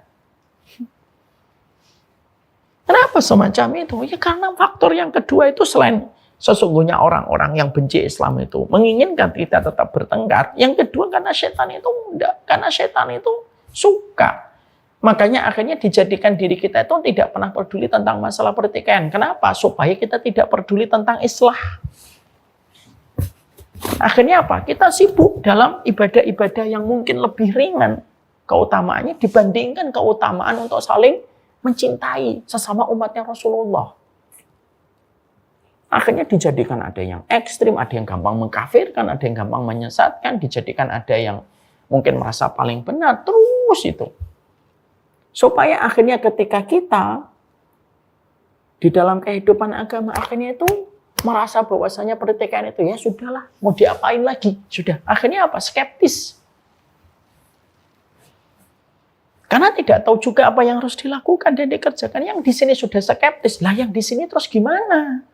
Kenapa semacam itu? Ya karena faktor yang kedua itu selain sesungguhnya orang-orang yang benci Islam itu menginginkan kita tetap bertengkar. Yang kedua karena setan itu enggak. Karena setan itu suka. Makanya akhirnya dijadikan diri kita itu tidak pernah peduli tentang masalah pertikaian. Kenapa? Supaya kita tidak peduli tentang islah. Akhirnya apa? Kita sibuk dalam ibadah-ibadah yang mungkin lebih ringan keutamaannya dibandingkan keutamaan untuk saling mencintai sesama umatnya Rasulullah. Akhirnya dijadikan ada yang ekstrim, ada yang gampang mengkafirkan, ada yang gampang menyesatkan, dijadikan ada yang mungkin merasa paling benar, terus itu. Supaya akhirnya ketika kita di dalam kehidupan agama akhirnya itu merasa bahwasanya pertikaian itu ya sudahlah, mau diapain lagi? Sudah. Akhirnya apa? Skeptis. Karena tidak tahu juga apa yang harus dilakukan dan dikerjakan. Yang di sini sudah skeptis. Lah yang di sini terus gimana?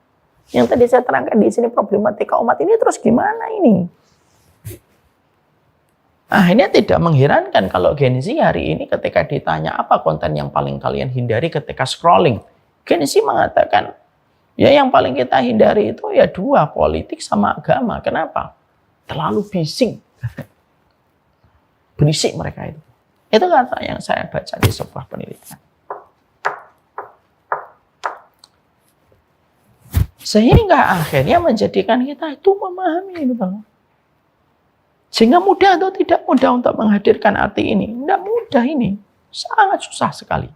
Yang tadi saya terangkan di sini problematika umat ini terus gimana ini? Akhirnya tidak mengherankan kalau Gen Z hari ini ketika ditanya apa konten yang paling kalian hindari ketika scrolling. Gen Z mengatakan, ya yang paling kita hindari itu ya dua, politik sama agama. Kenapa? Terlalu bising. Berisik mereka itu. Itu kata yang saya baca di sebuah penelitian. Sehingga akhirnya menjadikan kita itu memahami ini Bang. Sehingga mudah atau tidak mudah untuk menghadirkan arti ini. Tidak mudah ini. Sangat susah sekali.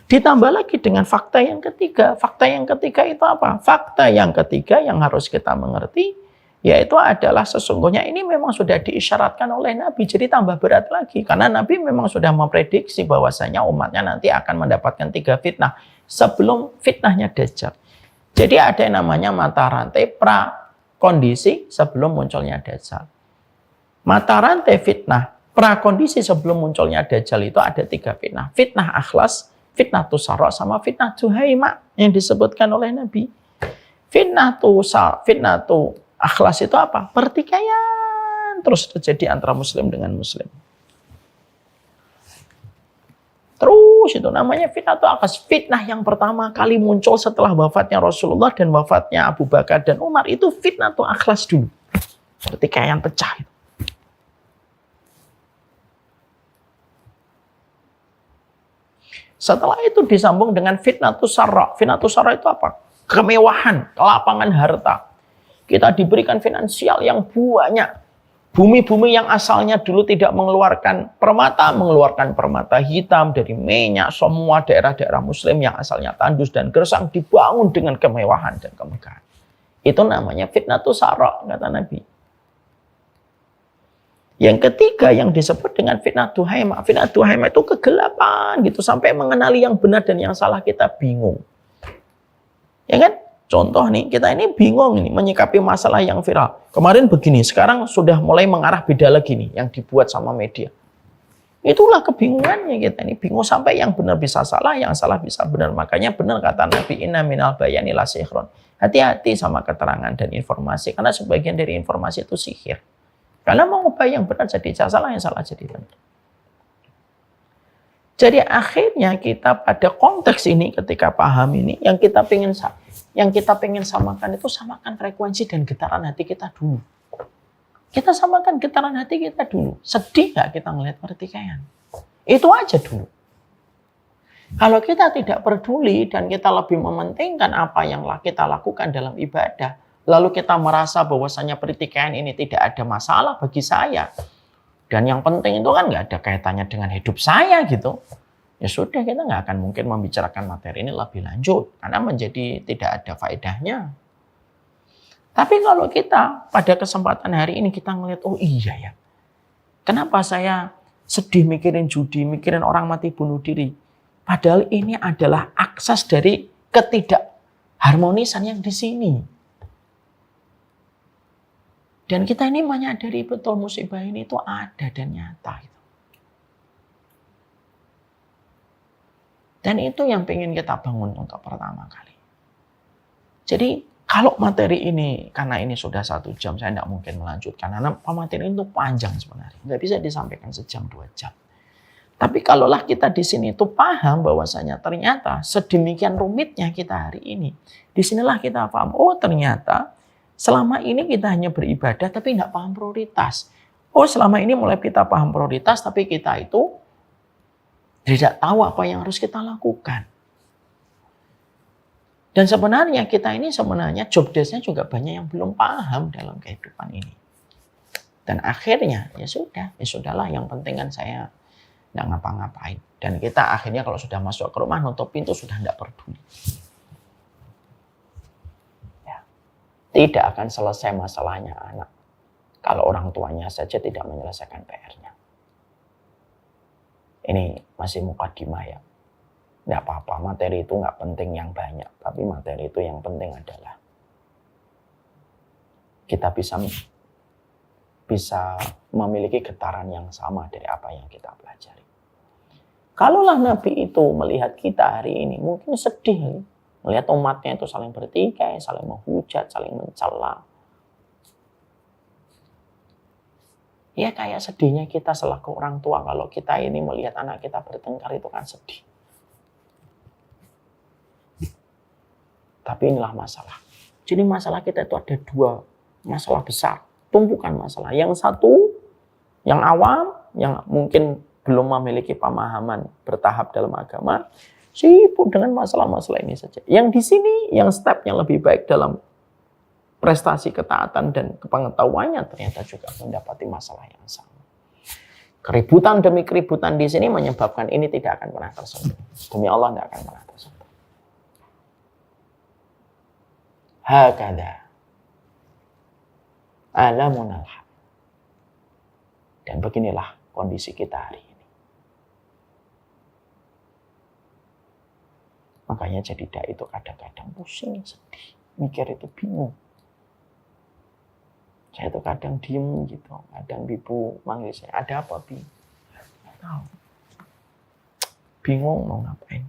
Ditambah lagi dengan fakta yang ketiga. Fakta yang ketiga itu apa? Fakta yang ketiga yang harus kita mengerti, yaitu adalah sesungguhnya ini memang sudah diisyaratkan oleh Nabi. Jadi tambah berat lagi. Karena Nabi memang sudah memprediksi bahwasanya umatnya nanti akan mendapatkan 3 fitnah sebelum fitnahnya Dajjal. Jadi ada yang namanya mata rantai pra kondisi sebelum munculnya Dajjal. Mata rantai fitnah pra kondisi sebelum munculnya Dajjal itu ada 3 fitnah. Fitnah akhlas, fitnah tusara, sama fitnah tuhaima yang disebutkan oleh Nabi. Fitnah tu akhlas itu apa? Pertikaian. akan terus terjadi antara muslim dengan muslim. Terus itu namanya fitnatul akhas. Fitnah yang pertama kali muncul setelah wafatnya Rasulullah dan wafatnya Abu Bakar dan Umar itu fitnatul akhlas dulu. Pertikaian pecah. Setelah itu disambung dengan fitnatus sarra. Fitnatus sarra itu apa? Kemewahan, kelapangan harta. Kita diberikan finansial yang banyak. Bumi-bumi yang asalnya dulu tidak mengeluarkan permata hitam dari minyak. Semua daerah-daerah muslim yang asalnya tandus dan gersang dibangun dengan kemewahan dan kemegahan. Itu namanya fitnatus sarra, kata Nabi. Yang ketiga yang disebut dengan fitnah duhaimah. Fitnah duhaimah itu kegelapan gitu. Sampai mengenali yang benar dan yang salah kita bingung. Ya kan? Contoh nih, kita ini bingung nih menyikapi masalah yang viral. Kemarin begini, sekarang sudah mulai mengarah beda lagi nih yang dibuat sama media. Itulah kebingungannya kita ini. Bingung sampai yang benar bisa salah, yang salah bisa benar. Makanya benar kata Nabi, inna minal bayani la sihrun. Hati-hati sama keterangan dan informasi. Karena sebagian dari informasi itu sihir. Karena mengubah yang benar jadi salah, yang salah jadi benar. Jadi akhirnya kita pada konteks ini ketika paham ini, yang kita pengen samakan itu samakan frekuensi dan getaran hati kita dulu. Kita samakan getaran hati kita dulu. Sedih nggak kita ngelihat pertikaian? Itu aja dulu. Kalau kita tidak peduli dan kita lebih mementingkan apa yang kita lakukan dalam ibadah, lalu kita merasa bahwasanya pertikaian ini tidak ada masalah bagi saya. Dan yang penting itu kan nggak ada kaitannya dengan hidup saya gitu. Ya sudah, kita nggak akan mungkin membicarakan materi ini lebih lanjut. Karena menjadi tidak ada faedahnya. Tapi kalau kita pada kesempatan hari ini kita ngelihat, oh iya ya. Kenapa saya sedih mikirin judi, mikirin orang mati bunuh diri. Padahal ini adalah akses dari ketidakharmonisan yang di sini. Dan kita ini menyadari betul musibah ini itu ada dan nyata. Dan itu yang pengen kita bangun untuk pertama kali. Jadi kalau materi ini, karena ini sudah 1 jam, saya tidak mungkin melanjutkan. Karena materi itu panjang sebenarnya. Nggak bisa disampaikan sejam 2 jam. Tapi kalaulah kita di sini itu paham bahwasanya ternyata sedemikian rumitnya kita hari ini. Disinilah kita paham, oh ternyata selama ini kita hanya beribadah tapi nggak paham prioritas. Oh selama ini mulai kita paham prioritas tapi kita itu tidak tahu apa yang harus kita lakukan. Dan sebenarnya kita ini job desk-nya juga banyak yang belum paham dalam kehidupan ini. Dan akhirnya ya sudahlah yang penting kan saya nggak ngapa-ngapain. Dan kita akhirnya kalau sudah masuk ke rumah nutup pintu sudah nggak peduli. Tidak akan selesai masalahnya anak kalau orang tuanya saja tidak menyelesaikan PR-nya. Ini masih mukadimah ya. Tidak apa-apa, materi itu nggak penting yang banyak. Tapi materi itu yang penting adalah kita bisa memiliki getaran yang sama dari apa yang kita pelajari. Kalaulah Nabi itu melihat kita hari ini mungkin sedih. Melihat umatnya itu saling bertikai, saling menghujat, saling mencela. Ya kayak sedihnya kita selaku orang tua kalau kita ini melihat anak kita bertengkar itu kan sedih. Tapi inilah masalah. Jadi masalah kita itu ada 2 masalah besar. Tumpukan masalah. Yang satu, yang awam, yang mungkin belum memiliki pemahaman bertahap dalam agama, sibuk dengan masalah-masalah ini saja. Yang di sini, yang stepnya lebih baik dalam prestasi ketaatan dan kepengetahuannya ternyata juga mendapati masalah yang sama. Keributan demi keributan di sini menyebabkan ini tidak akan pernah tersentuh. Demi Allah tidak akan pernah tersentuh. Hakada alamunal haq. Dan beginilah kondisi kita hari ini. Makanya jadi dai itu kadang-kadang pusing, sedih, mikir itu bingung. Saya itu kadang diem gitu, kadang ibu manggil saya, ada apa Bi? Nggak tahu. Bingung mau ngapain.